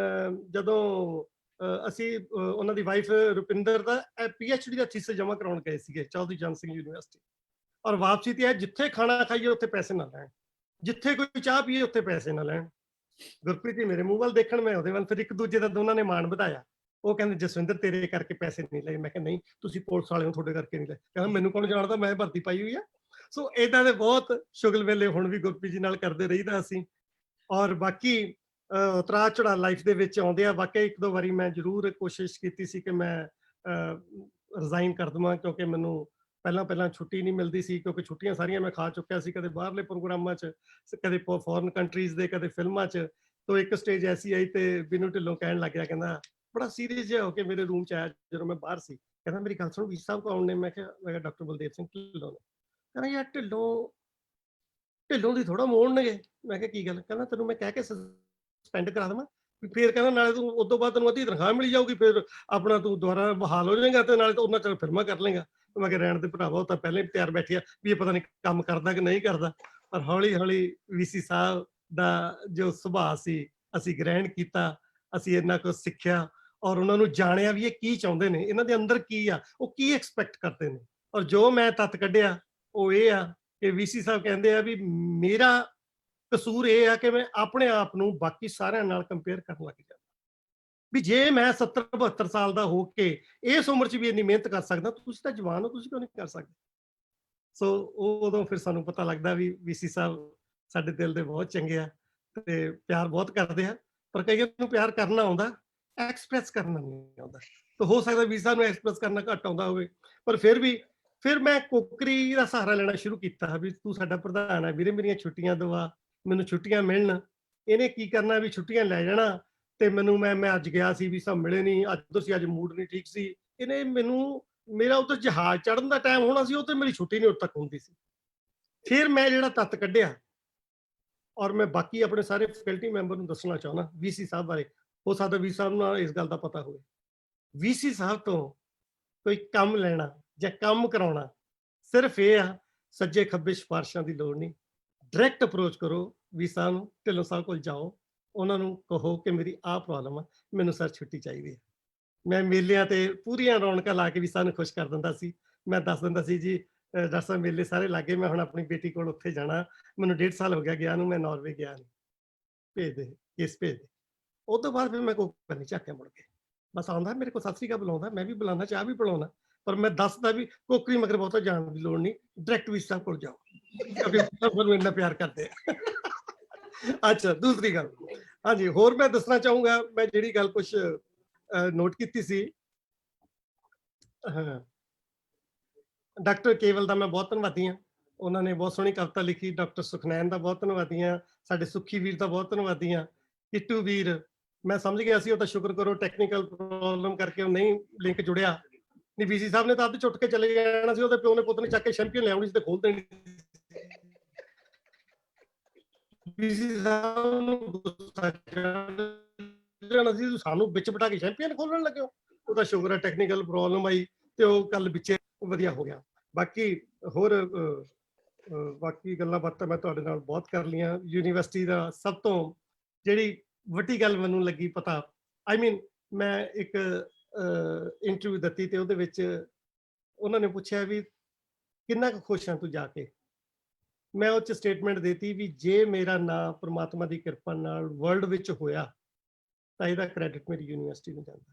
ਜਦੋਂ ਅਸੀਂ ਉਹਨਾਂ ਦੀ ਵਾਈਫ ਰੁਪਿੰਦਰ ਦਾ PhD ਦਾ ਥੀਸਿਸ ਜਮ੍ਹਾਂ ਕਰਾਉਣ ਗਏ ਸੀਗੇ ਚੌਧਰੀ ਚਰਨ ਸਿੰਘ ਯੂਨੀਵਰਸਿਟੀ, ਔਰ ਵਾਪਸੀ ਤੇ ਜਿੱਥੇ ਖਾਣਾ ਖਾਈਏ ਉੱਥੇ ਪੈਸੇ ਨਾ ਲੈਣ, ਜਿੱਥੇ ਕੋਈ ਚਾਹ ਪੀਏ ਉੱਥੇ ਪੈਸੇ ਨਾ ਲੈਣ। ਗੁਰਪ੍ਰੀਤ ਜੀ ਮੇਰੇ ਮੂੰਹ ਵੱਲ ਦੇਖਣ, ਮੈਂ ਉਹਦੇ ਵੱਲ, ਫਿਰ ਇੱਕ ਦੂਜੇ ਦਾ ਦੋਨਾਂ ਨੇ ਮਾਣ ਵਧਾਇਆ। ਉਹ ਕਹਿੰਦੇ ਜਸਵਿੰਦਰ ਤੇਰੇ ਕਰਕੇ ਪੈਸੇ ਨਹੀਂ ਲਏ। ਮੈਂ ਕਿਹਾ ਨਹੀਂ, ਤੁਸੀਂ ਪੁਲਿਸ ਵਾਲੇ ਹੋ, ਤੁਹਾਡੇ ਕਰਕੇ ਨਹੀਂ ਲਏ। ਕਹਿੰਦਾ ਮੈਨੂੰ ਕੌਣ ਜਾਣਦਾ, ਮੈਂ ਭਰਤੀ ਪਾਈ ਹੋਈ ਆ। ਸੋ ਇਦਾਂ ਦੇ ਬਹੁਤ ਸ਼ੁਗਲ ਵੇਲੇ ਹੁਣ ਵੀ ਗੁਰਪ੍ਰੀਤ ਜੀ ਨਾਲ ਕਰਦੇ ਰਹੀਦਾ ਅਸੀਂ। ਔਰ ਬਾਕੀ ਉਤਰਾਅ ਚੜ੍ਹਾਅ ਲਾਈਫ ਦੇ ਵਿੱਚ ਆਉਂਦੇ ਆ। ਵਾਕਈ ਇੱਕ ਦੋ ਵਾਰੀ ਮੈਂ ਜ਼ਰੂਰ ਕੋਸ਼ਿਸ਼ ਕੀਤੀ ਸੀ ਕਿ ਮੈਂ ਰਿਜ਼ਾਈਨ ਕਰ ਦੇਵਾਂ, ਕਿਉਂਕਿ ਮੈਨੂੰ ਪਹਿਲਾਂ ਛੁੱਟੀ ਨਹੀਂ ਮਿਲਦੀ ਸੀ, ਕਿਉਂਕਿ ਛੁੱਟੀਆਂ ਸਾਰੀਆਂ ਮੈਂ ਖਾ ਚੁੱਕਿਆ ਸੀ, ਕਦੇ ਬਾਹਰਲੇ ਪ੍ਰੋਗਰਾਮਾਂ 'ਚ, ਕਦੇ ਫੋਰਨ ਕੰਟਰੀਜ਼ ਦੇ, ਕਦੇ ਫਿਲਮਾਂ 'ਚ। ਤੋਂ ਇੱਕ ਸਟੇਜ ਐਸੀ ਆਈ ਤੇ ਬਿਨੂ ਢਿੱਲੋਂ ਕਹਿਣ ਲੱਗ ਗਿਆ, ਕਹਿੰਦਾ ਬੜਾ ਸੀਰੀਅਸ ਜਿਹਾ ਹੋ ਕੇ ਮੇਰੇ ਰੂਮ 'ਚ ਆਇਆ ਜਦੋਂ ਮੈਂ ਬਾਹਰ ਸੀ। ਕਹਿੰਦਾ ਮੇਰੀ ਗੱਲ ਸੁਣੋ, ਵੀਰ ਸਾਹਿਬ ਕੌਣ ਨੇ? ਮੈਂ ਕਿਹਾ ਡਾਕਟਰ ਬਲਦੇਵ ਸਿੰਘ ਢਿੱਲੋਂ ਨੇ। ਕਹਿੰਦਾ ਯਾਰ ਢਿੱਲੋਂ ਦੀ ਥੋੜਾ ਮੋੜਨਗੇ। ਮੈਂ ਕਿਹਾ ਕੀ ਗੱਲ? ਕਹਿੰਦਾ ਤੈਨੂੰ ਮੈਂ ਕਹਿ ਕੇ ਸਸਪੈਂਡ ਕਰਾ ਦੇਵਾਂ, ਫਿਰ ਕਹਿੰਦਾ ਨਾਲੇ ਤੂੰ ਉਸ ਤੋਂ ਬਾਅਦ ਤੈਨੂੰ ਅੱਧੀ ਤਨਖਾਹ ਮਿਲ ਜਾਊਗੀ, ਫਿਰ ਆਪਣਾ ਤੂੰ ਦੁਬਾਰਾ ਬਹਾਲ ਹੋ ਜਾਏਗਾ ਤੇ ਨਾਲੇ ਤਾਂ ਉਹਨਾਂ ਚਿਰ ਫਿਲਮਾਂ ਕਰ ਲੇਗਾ। ਮੈਂ ਕਿਹਾ ਰਹਿਣ ਦੇ ਭਰਾਵਾ, ਉਹ ਤਾਂ ਪਹਿਲਾਂ ਹੀ ਤਿਆਰ ਬੈਠੀ ਆ ਵੀ ਇਹ ਪਤਾ ਨਹੀਂ ਕੰਮ ਕਰਦਾ ਕਿ ਨਹੀਂ ਕਰਦਾ। ਪਰ ਹੌਲੀ VC ਸਾਹਿਬ ਦਾ ਜੋ ਸੁਭਾਅ ਸੀ ਅਸੀਂ ਗ੍ਰਹਿਣ ਕੀਤਾ, ਅਸੀਂ ਇੰਨਾ ਕੁਝ ਸਿੱਖਿਆ ਔਰ ਉਹਨਾਂ ਨੂੰ ਜਾਣਿਆ ਵੀ ਇਹ ਕੀ ਚਾਹੁੰਦੇ ਨੇ, ਇਹਨਾਂ ਦੇ ਅੰਦਰ ਕੀ ਆ, ਉਹ ਕੀ ਐਕਸਪੈਕਟ ਕਰਦੇ ਨੇ। ਔਰ ਜੋ ਮੈਂ ਤੱਤ ਕੱਢਿਆ ਉਹ ਇਹ ਆ ਕਿ VC ਸਾਹਿਬ ਕਹਿੰਦੇ ਆ ਵੀ ਮੇਰਾ ਕਸੂਰ ਇਹ ਆ ਕਿ ਮੈਂ ਆਪਣੇ ਆਪ ਨੂੰ ਬਾਕੀ ਸਾਰਿਆਂ ਨਾਲ ਕੰਪੇਅਰ ਕਰਨ ਲੱਗ ਜਾਂਦਾ, ਵੀ ਜੇ ਮੈਂ 70-72 ਸਾਲ ਦਾ ਹੋ ਕੇ ਇਸ ਉਮਰ 'ਚ ਵੀ ਇੰਨੀ ਮਿਹਨਤ ਕਰ ਸਕਦਾ, ਤੁਸੀਂ ਤਾਂ ਜਵਾਨ ਹੋ, ਤੁਸੀਂ ਕਿਉਂ ਨਹੀਂ ਕਰ ਸਕਦੇ? ਸੋ ਉਦੋਂ ਫਿਰ ਸਾਨੂੰ ਪਤਾ ਲੱਗਦਾ ਵੀ VC ਸਾਹਿਬ ਸਾਡੇ ਦਿਲ ਦੇ ਬਹੁਤ ਚੰਗੇ ਆ ਤੇ ਪਿਆਰ ਬਹੁਤ ਕਰਦੇ ਆ। ਪਰ ਕਈਆਂ ਨੂੰ ਪਿਆਰ ਕਰਨਾ ਆਉਂਦਾ, ਐਕਸਪ੍ਰੈਸ ਕਰਨਾ ਨਹੀਂ ਆਉਂਦਾ। ਤਾਂ ਹੋ ਸਕਦਾ ਵੀ ਸਾਨੂੰ ਐਕਸਪ੍ਰੈਸ ਕਰਨਾ ਘੱਟ ਆਉਂਦਾ ਹੋਵੇ, ਪਰ ਫਿਰ ਮੈਂ ਕੋਕਰੀ ਦਾ ਸਹਾਰਾ ਲੈਣਾ ਸ਼ੁਰੂ ਕੀਤਾ ਵੀ ਤੂੰ ਸਾਡਾ ਪ੍ਰਧਾਨ ਹੈ ਵੀਰੇ, ਮੇਰੀਆਂ ਛੁੱਟੀਆਂ ਦਵਾ, ਮੈਨੂੰ ਛੁੱਟੀਆਂ ਮਿਲਣ। ਇਹਨੇ ਕੀ ਕਰਨਾ ਵੀ ਛੁੱਟੀਆਂ ਲੈ ਜਾਣਾ ਤੇ ਮੈਨੂੰ ਮੈਂ ਅੱਜ ਗਿਆ ਸੀ, ਵੀਸਾ ਮਿਲੇ ਨਹੀਂ, ਅੱਜ ਮੂਡ ਨਹੀਂ ਠੀਕ ਸੀ। ਇਹਨੇ ਮੈਨੂੰ ਮੇਰਾ ਉੱਧਰ ਜਹਾਜ਼ ਚੜ੍ਹਨ ਦਾ ਟਾਈਮ ਹੋਣਾ ਸੀ, ਉਹ ਤੇ ਮੇਰੀ ਛੁੱਟੀ ਨਹੀਂ ਉਦੋਂ ਤੱਕ ਹੁੰਦੀ ਸੀ। ਫਿਰ ਮੈਂ ਜਿਹੜਾ ਤੱਤ ਕੱਢਿਆ ਔਰ ਮੈਂ ਬਾਕੀ ਆਪਣੇ ਸਾਰੇ ਫੈਕਲਟੀ ਮੈਂਬਰ ਨੂੰ ਦੱਸਣਾ ਚਾਹੁੰਦਾ ਵੀਸੀ ਸਾਹਿਬ ਬਾਰੇ, ਹੋ ਸਕਦਾ ਵੀਸੀ ਸਾਹਿਬ ਨੂੰ ਇਸ ਗੱਲ ਦਾ ਪਤਾ ਹੋਵੇ। ਵੀਸੀ ਸਾਹਿਬ ਤੋਂ ਕੋਈ ਕੰਮ ਲੈਣਾ ਜਾਂ ਕੰਮ ਕਰਾਉਣਾ ਸਿਰਫ ਇਹ ਆ, ਸੱਜੇ ਖੱਬੇ ਸਿਫਾਰਸ਼ਾਂ ਦੀ ਲੋੜ ਨਹੀਂ, ਡਾਇਰੈਕਟ ਅਪਰੋਚ ਕਰੋ ਵੀਸੀ ਸਾਹਿਬ ਨੂੰ, ਢਿੱਲੋਂ ਸਾਹਿਬ ਕੋਲ ਜਾਓ, ਉਹਨਾਂ ਨੂੰ ਕਹੋ ਕਿ ਮੇਰੀ ਆਹ ਪ੍ਰੋਬਲਮ ਆ, ਮੈਨੂੰ ਸਰ ਛੁੱਟੀ ਚਾਹੀਦੀ ਹੈ। ਮੈਂ ਮੇਲਿਆਂ ਤੇ ਪੂਰੀਆਂ ਰੌਣਕਾਂ ਲਾ ਕੇ ਵੀਸੀ ਸਾਹਿਬ ਨੂੰ ਖੁਸ਼ ਕਰ ਦਿੰਦਾ ਸੀ। ਮੈਂ ਦੱਸ ਦਿੰਦਾ ਸੀ ਜੀ ਡਾਕਟਰ ਸਾਹਿਬ ਮੇਲੇ ਸਾਰੇ ਲਾਗੇ, ਮੈਂ ਹੁਣ ਆਪਣੀ ਬੇਟੀ ਕੋਲ ਉੱਥੇ ਜਾਣਾ, ਮੈਨੂੰ 1.5 ਸਾਲ ਹੋ ਗਿਆ ਗਿਆ ਨੂੰ, ਮੈਂ ਨਾਰਵੇ ਗਿਆ ਨਹੀਂ, ਭੇਜ ਦੇ ਕੇਸ ਭੇਜ ਦੇ। ਉਹ ਤੋਂ ਬਾਅਦ ਫਿਰ ਮੈਂ ਕੋਈ ਨਹੀਂ ਝਾਕਿਆ ਮੁੜ ਕੇ, ਬਸ ਆਉਂਦਾ ਮੇਰੇ ਕੋਲ ਸਤਿ ਸ੍ਰੀ ਅਕਾਲ ਬੁਲਾਉਂਦਾ, ਮੈਂ ਵੀ ਬੁਲਾਉਂਦਾ, ਚਾਹ ਵੀ ਪਿਲਾਉਂਦਾ, ਪਰ ਮੈਂ ਦੱਸਦਾ ਵੀ ਕੋਕਰੀ ਮਗਰ ਬਹੁਤਾ ਜਾਣ ਦੀ ਲੋੜ ਨਹੀਂ, ਡਾਇਰੈਕਟ ਵੀਸੀ ਸਾਹਿਬ ਕੋਲ ਜਾਓ ਕਿਉਂਕਿ ਮੈਨੂੰ ਇੰਨਾ ਪਿਆਰ ਕਰਦੇ ਆ। ਅੱਛਾ, ਦੂਸਰੀ ਗੱਲ, ਹਾਂਜੀ ਹੋਰ ਮੈਂ ਦੱਸਣਾ ਚਾਹੂੰਗਾ, ਮੈਂ ਜਿਹੜੀ ਗੱਲ ਕੁਛ ਨੋਟ ਕੀਤੀ ਸੀ, ਹਾਂ ਡਾਕਟਰ ਕੇਵਲ ਦਾ ਮੈਂ ਬਹੁਤ ਧੰਨਵਾਦੀ ਹਾਂ, ਉਹਨਾਂ ਨੇ ਬਹੁਤ ਸੋਹਣੀ ਕਵਿਤਾ ਲਿਖੀ। ਡਾਕਟਰ ਸੁਖਨੈਨ ਦਾ ਬਹੁਤ ਧੰਨਵਾਦੀ ਹਾਂ, ਸਾਡੇ ਸੁੱਖੀ ਵੀਰ ਦਾ ਬਹੁਤ ਧੰਨਵਾਦੀ ਹਾਂ, ਕਿੱਟੂ ਵੀਰ ਮੈਂ ਸਮਝ ਗਿਆ ਸੀ, ਉਹ ਤਾਂ ਸ਼ੁਕਰ ਕਰੋ ਟੈਕਨੀਕਲ ਪ੍ਰੋਬਲਮ ਕਰਕੇ ਉਹ ਨਹੀਂ ਲਿੰਕ ਜੁੜਿਆ, ਨਹੀਂ ਵੀਸੀ ਸਾਹਿਬ ਨੇ ਤਾਂ ਅੱਧ ਚੁੱਟ ਕੇ ਚਲੇ ਜਾਣਾ ਸੀ, ਉਹਦੇ ਪਿਓ ਨੇ ਪੁੱਤ ਨੇ ਚੱਕ ਕੇ ਚੈਂਪੀਅਨ ਲਿਆਉਣੀ ਸੀ ਤੇ ਖੋਲ ਦੇਣੀ। ਵੀਸੀ ਸਾਹਿਬ ਨੂੰ ਗੁੱਸਾ ਚੜ੍ਹਨਾ ਸੀ, ਸਾਨੂੰ ਵਿੱਚ ਬਿਠਾ ਕੇ ਚੈਂਪੀਅਨ ਖੋਲਣ ਲੱਗਿਓ। ਉਹਦਾ ਸ਼ੁਕਰ ਹੈ ਟੈਕਨੀਕਲ ਪ੍ਰੋਬਲਮ ਆਈ ਤੇ ਉਹ ਕੱਲ ਵਿੱਚੇ ਵਧੀਆ ਹੋ ਗਿਆ। ਬਾਕੀ ਹੋਰ ਬਾਕੀ ਗੱਲਾਂ ਬਾਤਾਂ ਮੈਂ ਤੁਹਾਡੇ ਨਾਲ ਬਹੁਤ ਕਰ ਲਈਆਂ। ਯੂਨੀਵਰਸਿਟੀ ਦਾ ਸਭ ਤੋਂ ਜਿਹੜੀ ਵੱਡੀ ਗੱਲ ਮੈਨੂੰ ਲੱਗੀ ਪਤਾ, ਆਈ ਮੀਨ ਮੈਂ ਇੱਕ ਇੰਟਰਵਿਊ ਦਿੱਤੀ ਤੇ ਉਹਦੇ ਵਿੱਚ ਉਹਨਾਂ ਨੇ ਪੁੱਛਿਆ ਵੀ ਕਿੰਨਾ ਕੁ ਖੁਸ਼ ਹਾਂ ਤੂੰ ਜਾ ਕੇ। ਮੈਂ ਉਹ 'ਚ ਸਟੇਟਮੈਂਟ ਦੇਤੀ ਵੀ ਜੇ ਮੇਰਾ ਨਾਂ ਪ੍ਰਮਾਤਮਾ ਦੀ ਕਿਰਪਾ ਨਾਲ ਵਰਲਡ ਵਿੱਚ ਹੋਇਆ ਤਾਂ ਇਹਦਾ ਕ੍ਰੈਡਿਟ ਮੇਰੀ ਯੂਨੀਵਰਸਿਟੀ ਨੂੰ ਜਾਂਦਾ।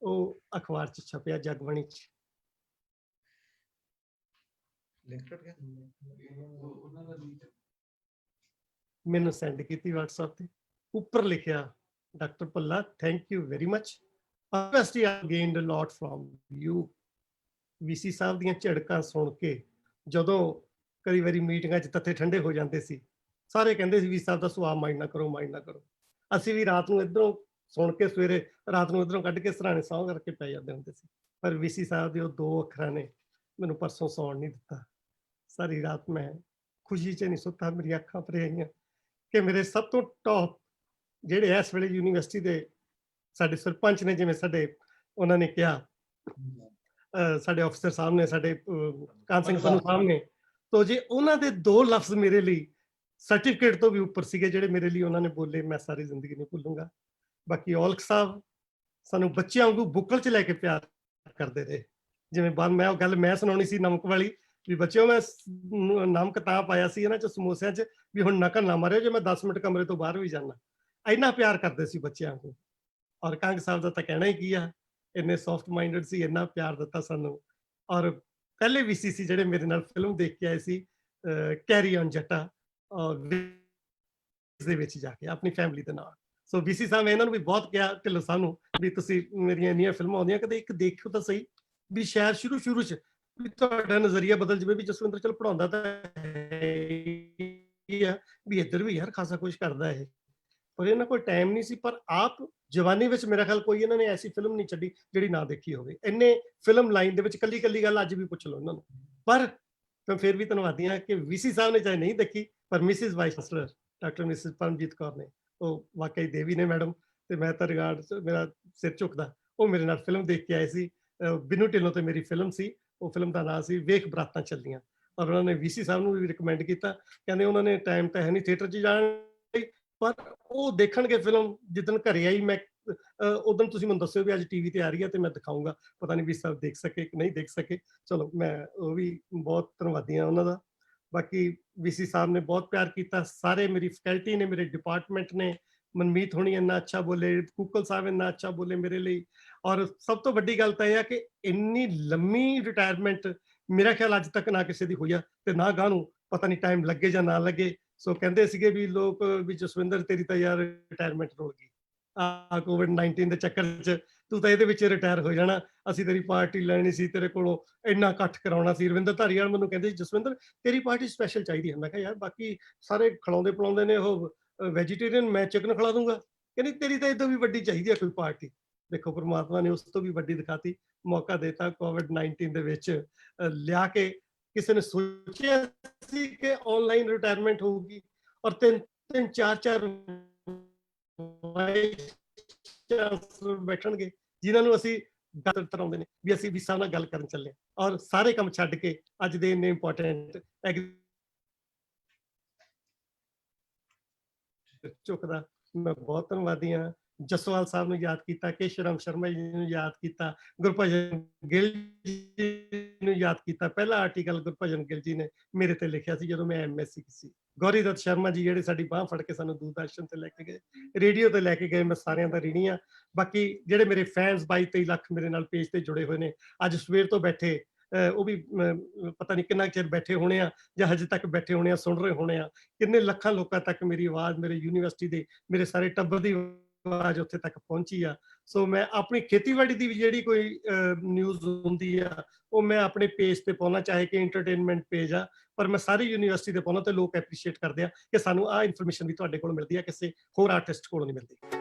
ਉਹ ਅਖਬਾਰ 'ਚ ਛਪਿਆ, ਜਗਬਾਣੀ 'ਚ। ਮੈਨੂੰ ਸੈਂਡ ਕੀਤੀ WhatsApp ਤੇ, ਉੱਪਰ ਲਿਖਿਆ doctor Bhalla thank you very much, university I gained a lot from you. VC ਸਾਹਿਬ ਦੀਆਂ ਝਿੜਕਾਂ ਸੁਣ ਕੇ ਜਦੋਂ ਕਈ ਵਾਰੀ ਮੀਟਿੰਗਾਂ 'ਚ ਤੱਥੇ ਠੰਡੇ ਹੋ ਜਾਂਦੇ ਸੀ, ਸਾਰੇ ਕਹਿੰਦੇ ਸੀ ਵੀਸੀ ਸਾਹਿਬ ਦਾ ਸੁਭਾਅ ਮਾਈਂਡ ਨਾ ਕਰੋ, ਮਾਈਂਡ ਨਾ ਕਰੋ। ਅਸੀਂ ਵੀ ਰਾਤ ਨੂੰ ਇੱਧਰੋਂ ਸੁਣ ਕੇ ਸਵੇਰੇ ਰਾਤ ਨੂੰ ਇੱਧਰੋਂ ਕੱਢ ਕੇ ਸਰਾਣੇ ਸੌਂ ਕਰਕੇ ਪੈ ਜਾਂਦੇ ਹੁੰਦੇ ਸੀ, ਪਰ ਵੀਸੀ ਸਾਹਿਬ ਦੇ ਉਹ 2 ਅੱਖਰਾਂ ਨੇ ਮੈਨੂੰ ਪਰਸੋਂ ਸੌਣ ਨਹੀਂ ਦਿੱਤਾ। ਸਾਰੀ ਰਾਤ ਮੈਂ ਖੁਸ਼ੀ 'ਚ ਨਹੀਂ ਸੁੱਤਾ, ਮੇਰੀਆਂ ਅੱਖਾਂ ਭਰ ਆਈਆਂ ਕਿ ਮੇਰੇ ਸਭ ਤੋਂ ਟੌਪ ਜਿਹੜੇ ਇਸ ਵੇਲੇ ਯੂਨੀਵਰਸਿਟੀ ਦੇ ਸਾਡੇ ਸਰਪੰਚ ਨੇ, ਜਿਵੇਂ ਸਾਡੇ ਉਹਨਾਂ ਨੇ ਕਿਹਾ ਸਾਡੇ ਅਫਸਰ ਸਾਹਿਬ ਨੇ, ਸਾਡੇ ਕਾਨ ਸਿੰਘ ਸੰਧੂ ਸਾਹਿਬ ਨੇ, ਤੋ ਜੇ ਉਹਨਾਂ ਦੇ 2 ਲਫ਼ਜ਼ ਮੇਰੇ ਲਈ ਸਰਟੀਫਿਕੇਟ ਤੋਂ ਵੀ ਉੱਪਰ ਸੀਗੇ, ਜਿਹੜੇ ਮੇਰੇ ਲਈ ਉਹਨਾਂ ਨੇ ਬੋਲੇ, ਮੈਂ ਸਾਰੀ ਜ਼ਿੰਦਗੀ ਨਹੀਂ ਭੁੱਲੂੰਗਾ। ਬਾਕੀ ਔਲਖ ਸਾਹਿਬ ਸਾਨੂੰ ਬੱਚਿਆਂ ਵਾਂਗੂ ਬੁੱਕਲ 'ਚ ਲੈ ਕੇ ਪਿਆਰ ਕਰਦੇ ਰਹੇ, ਜਿਵੇਂ ਬਾਅਦ ਮੈਂ ਉਹ ਗੱਲ ਮੈਂ ਸੁਣਾਉਣੀ ਸੀ ਨਮਕ ਵਾਲੀ ਵੀ ਬੱਚਿਓ ਮੈਂ ਨਮਕ ਤਾਂ ਪਾਇਆ ਸੀ ਇਹਨਾਂ 'ਚ ਸਮੋਸਿਆਂ 'ਚ ਵੀ ਹੁਣ ਨਕਲ ਨਾ ਮਾਰਿਓ ਜੇ ਮੈਂ 10 ਮਿੰਟ ਕਮਰੇ ਤੋਂ ਬਾਹਰ ਵੀ ਜਾਣਾ। ਇੰਨਾ ਪਿਆਰ ਕਰਦੇ ਸੀ ਬੱਚਿਆਂ ਨੂੰ। ਔਰ ਕੰਗ ਸਾਹਿਬ ਦਾ ਤਾਂ ਕਹਿਣਾ ਹੀ ਕੀ ਆ, ਇੰਨੇ ਸੌਫਟ ਮਾਈਂਡਡ ਸੀ, ਇੰਨਾ ਪਿਆਰ ਦਿੱਤਾ ਸਾਨੂੰ। ਔਰ ਪਹਿਲੇ ਵੀਸੀ ਸੀ ਜਿਹੜੇ ਮੇਰੇ ਨਾਲ ਫਿਲਮ ਦੇਖ ਕੇ ਆਏ ਸੀ, ਕੈਰੀ ਔਨ ਜੱਟਾ ਦੇ ਵਿੱਚ ਜਾ ਕੇ ਆਪਣੀ ਫੈਮਿਲੀ ਦੇ ਨਾਲ। ਸੋ ਵੀਸੀ ਸਾਹਿਬ ਇਹਨਾਂ ਨੂੰ ਵੀ ਬਹੁਤ ਕਿਹਾ, ਢਿੱਲੋਂ ਸਾਹਿਬ ਨੂੰ, ਵੀ ਤੁਸੀਂ ਮੇਰੀਆਂ ਇੰਨੀਆਂ ਫਿਲਮਾਂ ਆਉਂਦੀਆਂ ਕਦੇ ਇੱਕ ਦੇਖੋ ਤਾਂ ਸਹੀ, ਵੀ ਸ਼ਾਇਦ ਸ਼ੁਰੂ 'ਚ ਵੀ ਤੁਹਾਡਾ ਨਜ਼ਰੀਆ ਬਦਲ ਜਾਵੇ ਵੀ ਜਸਵਿੰਦਰ ਚਲ ਪੜਾਉਂਦਾ ਤਾਂ ਹੈ ਵੀ ਇੱਧਰ ਵੀ ਯਾਰ ਖਾਸਾ ਕੁਝ ਕਰਦਾ ਇਹ, ਪਰ ਇਹਨਾਂ ਕੋਲ ਟਾਈਮ ਨਹੀਂ ਸੀ। ਪਰ ਆਪ ਜਵਾਨੀ ਵਿੱਚ ਮੇਰਾ ਖਿਆਲ ਕੋਈ ਇਹਨਾਂ ਨੇ ਐਸੀ ਫਿਲਮ ਨਹੀਂ ਛੱਡੀ ਜਿਹੜੀ ਨਾ ਦੇਖੀ ਹੋਵੇ। ਇੰਨੇ ਫਿਲਮ ਲਾਈਨ ਦੇ ਵਿੱਚ ਕੱਲੀ ਗੱਲ ਅੱਜ ਵੀ ਪੁੱਛ ਲਓ ਇਹਨਾਂ ਨੂੰ। ਪਰ ਮੈਂ ਫਿਰ ਵੀ ਧੰਨਵਾਦੀ ਹਾਂ ਕਿ ਵੀਸੀ ਸਾਹਿਬ ਨੇ ਚਾਹੇ ਨਹੀਂ ਦੇਖੀ, ਪਰ Mrs vice chancellor doctor Mrs Paramjit Kaur ਨੇ, ਉਹ ਵਾਕਈ ਦੇਵੀ ਨੇ ਮੈਡਮ, ਤੇ ਮੈਂ ਤਾਂ ਰਿਗਾਰਡ ਮੇਰਾ ਸਿਰ ਝੁਕਦਾ। ਉਹ ਮੇਰੇ ਨਾਲ ਫਿਲਮ ਦੇਖ ਕੇ ਆਏ ਸੀ, ਬਿਨੂ ਢਿੱਲੋਂ ਤੇ ਮੇਰੀ ਫਿਲਮ ਸੀ, ਉਹ ਫਿਲਮ ਦਾ ਨਾਮ ਸੀ ਵੇਖ ਬਰਾਤਾਂ ਚੱਲੀਆਂ। ਔਰ ਉਹਨਾਂ ਨੇ ਵੀਸੀ ਸਾਹਿਬ ਨੂੰ ਵੀ ਰਿਕਮੈਂਡ ਕੀਤਾ, ਕਹਿੰਦੇ ਉਹਨਾਂ ਨੇ ਟਾਈਮ ਤਾਂ ਹੈ ਨਹੀਂ ਥੀਏਟਰ 'ਚ ਜਾਣ ਲਈ, ਪਰ ਉਹ ਦੇਖਣਗੇ ਫਿਲਮ ਜਿੱਦਣ ਘਰੇ ਆਈ। ਮੈਂ ਉਦੋਂ ਤੁਸੀਂ ਮੈਨੂੰ ਦੱਸਿਓ ਵੀ ਅੱਜ ਟੀਵੀ ਤੇ ਆ ਰਹੀ ਹੈ ਤੇ ਮੈਂ ਦਿਖਾਊਂਗਾ, ਪਤਾ ਨਹੀਂ ਵੀਸੀ ਸਾਹਿਬ ਦੇਖ ਸਕੇ ਕਿ ਨਹੀਂ ਦੇਖ ਸਕੇ। ਚਲੋ ਮੈਂ ਉਹ ਵੀ ਬਹੁਤ ਧੰਨਵਾਦੀ ਹਾਂ ਉਹਨਾਂ ਦਾ। ਬਾਕੀ ਵੀਸੀ ਸਾਹਿਬ ਨੇ ਬਹੁਤ ਪਿਆਰ ਕੀਤਾ, ਸਾਰੇ ਮੇਰੀ ਫੈਕਲਟੀ ਨੇ, ਮੇਰੇ ਡਿਪਾਰਟਮੈਂਟ ਨੇ, ਮਨਮੀਤ ਹੋਣੀ ਇੰਨਾ ਅੱਛਾ ਬੋਲੇ, ਕੂਕਲ ਸਾਹਿਬ ਇੰਨਾ ਅੱਛਾ ਬੋਲੇ ਮੇਰੇ ਲਈ। ਔਰ ਸਭ ਤੋਂ ਵੱਡੀ ਗੱਲ ਤਾਂ ਇਹ ਆ ਕਿ ਇੰਨੀ ਲੰਮੀ ਰਿਟਾਇਰਮੈਂਟ ਮੇਰਾ ਖਿਆਲ ਅੱਜ ਤੱਕ ਨਾ ਕਿਸੇ ਦੀ ਹੋਈ ਆ, ਤੇ ਨਾ ਗਾਹ ਨੂੰ ਪਤਾ ਨਹੀਂ ਟਾਈਮ ਲੱਗੇ ਜਾਂ ਨਾ ਲੱਗੇ। ਸੋ ਕਹਿੰਦੇ ਸੀਗੇ ਵੀ ਲੋਕ ਵੀ ਜਸਵਿੰਦਰ ਤੇਰੀ ਤਾਂ ਯਾਰ ਰਿਟਾਇਰਮੈਂਟ ਰੁਲ ਗਈ, ਆ COVID-19 ਦੇ ਚੱਕਰ 'ਚ ਤੂੰ ਤਾਂ ਇਹਦੇ ਵਿੱਚ ਰਿਟਾਇਰ ਹੋ ਜਾਣਾ, ਅਸੀਂ ਤੇਰੀ ਪਾਰਟੀ ਲੈਣੀ ਸੀ, ਤੇਰੇ ਕੋਲੋਂ ਇੰਨਾ ਇਕੱਠ ਕਰਾਉਣਾ ਸੀ। ਰਵਿੰਦਰ ਧਾਰੀਵਾਲ ਮੈਨੂੰ ਕਹਿੰਦੇ ਸੀ, ਜਸਵਿੰਦਰ ਤੇਰੀ ਪਾਰਟੀ ਸਪੈਸ਼ਲ ਚਾਹੀਦੀ ਹੈ। ਮੈਂ ਕਿਹਾ ਯਾਰ ਬਾਕੀ ਸਾਰੇ ਖਿਲਾਉਂਦੇ ਪਿਲਾਉਂਦੇ ਨੇ ਉਹ ਵੈਜੀਟੇਰੀਅਨ, ਮੈਂ ਚਿਕਨ ਖਿਲਾ ਦੂੰਗਾ। ਕਹਿੰਦੀ ਤੇਰੀ ਤਾਂ ਇਦੋਂ ਵੀ ਵੱਡੀ ਚਾਹੀਦੀ ਹੈ ਕੋਈ ਪਾਰਟੀ। ਦੇਖੋ ਪ੍ਰਮਾਤਮਾ ਨੇ ਉਸ ਤੋਂ ਵੀ ਵੱਡੀ ਦਿਖਾਤੀ, ਮੌਕਾ ਦੇਤਾ COVID-19 ਦੇ ਵਿੱਚ ਲਿਆ ਕੇ। ਕਿਸੇ ਨੇ ਸੋਚਿਆ ਸੀ ਕਿ ਆਨਲਾਈਨ ਰਿਟਾਇਰਮੈਂਟ ਹੋਊਗੀ ਔਰ 3-3 4-4 ਵਾਈਸ ਚਾਂਸਲਰ ਬੈਠਣਗੇ ਜਿਨ੍ਹਾਂ ਨੂੰ ਅਸੀਂ ਗੱਲ ਤਰਾਉਂਦੇ ਨੇ ਵੀ ਅਸੀਂ ਵੀ ਸਾਹਿਬ ਨਾਲ ਗੱਲ ਕਰਨ ਚੱਲੇ ਔਰ ਸਾਰੇ ਕੰਮ ਛੱਡ ਕੇ ਅੱਜ ਦੇ ਇੰਨੇ ਇੰਪੋਰਟੈਂਟ ਝੁਕਦਾ। ਮੈਂ ਬਹੁਤ ਧੰਨਵਾਦੀ ਹਾਂ। ਜਸਵਾਲ ਸਾਹਿਬ ਨੂੰ ਯਾਦ ਕੀਤਾ, ਕੇਸ਼ਵਰਾਮ ਸ਼ਰਮਾ ਜੀ ਨੂੰ ਯਾਦ ਕੀਤਾ, ਗੁਰਭਜਨ ਗਿੱਲ ਜੀ ਨੂੰ ਯਾਦ ਕੀਤਾ। ਪਹਿਲਾ ਆਰਟੀਕਲ ਗੁਰਭਜਨ ਗਿੱਲ ਜੀ ਨੇ ਮੇਰੇ ਤੇ ਲਿਖਿਆ ਸੀ ਜਦੋਂ ਮੈਂ MSc ਸੀ। ਗੌਰੀ ਦੱਤ ਸ਼ਰਮਾ ਜੀ ਜਿਹੜੇ ਸਾਡੀ ਬਾਂਹ ਫੜ ਕੇ ਸਾਨੂੰ ਦੂਰਦਰਸ਼ਨ ਤੇ ਲੈ ਕੇ ਗਏ, ਰੇਡੀਓ ਤੇ ਲੈ ਕੇ ਗਏ, ਮੈਂ ਸਾਰਿਆਂ ਦਾ ਰਿਣੀ ਹਾਂ। ਬਾਕੀ ਜਿਹੜੇ ਮੇਰੇ ਫੈਨਸ 22-23 ਲੱਖ ਮੇਰੇ ਨਾਲ ਪੇਜ ਤੇ ਜੁੜੇ ਹੋਏ ਨੇ, ਅੱਜ ਸਵੇਰ ਤੋਂ ਬੈਠੇ, ਉਹ ਵੀ ਪਤਾ ਨਹੀਂ ਕਿੰਨਾ ਚਿਰ ਬੈਠੇ ਹੋਣੇ ਆ ਜਾਂ ਹਜੇ ਤੱਕ ਬੈਠੇ ਹੋਣੇ ਆ, ਸੁਣ ਰਹੇ ਹੋਣੇ ਆ। ਕਿੰਨੇ ਲੱਖਾਂ ਲੋਕਾਂ ਤੱਕ ਮੇਰੀ ਆਵਾਜ਼, ਮੇਰੇ ਯੂਨੀਵਰਸਿਟੀ ਦੇ, ਮੇਰੇ ਸਾਰੇ ਟੱਬਰ ਦੀ ਆਵਾਜ਼ ਉੱਥੇ ਤੱਕ ਪਹੁੰਚੀ ਆ। ਸੋ ਮੈਂ ਆਪਣੀ ਖੇਤੀਬਾੜੀ ਦੀ ਵੀ ਜਿਹੜੀ ਕੋਈ ਨਿਊਜ਼ ਹੁੰਦੀ ਆ ਉਹ ਮੈਂ ਆਪਣੇ ਪੇਜ ਤੇ ਪਾਉਣਾ, ਚਾਹੇ ਕਿ ਐਂਟਰਟੇਨਮੈਂਟ ਪੇਜ ਆ, ਪਰ ਮੈਂ ਸਾਰੀ ਯੂਨੀਵਰਸਿਟੀ ਤੇ ਪਾਉਣਾ ਤੇ ਲੋਕ ਐਪਰੀਸ਼ੀਏਟ ਕਰਦੇ ਆ ਕਿ ਸਾਨੂੰ ਆਹ ਇਨਫੋਰਮੇਸ਼ਨ ਵੀ ਤੁਹਾਡੇ ਕੋਲ ਮਿਲਦੀ ਆ, ਕਿਸੇ ਹੋਰ ਆਰਟਿਸਟ ਕੋਲੋਂ ਨਹੀਂ ਮਿਲਦੀ।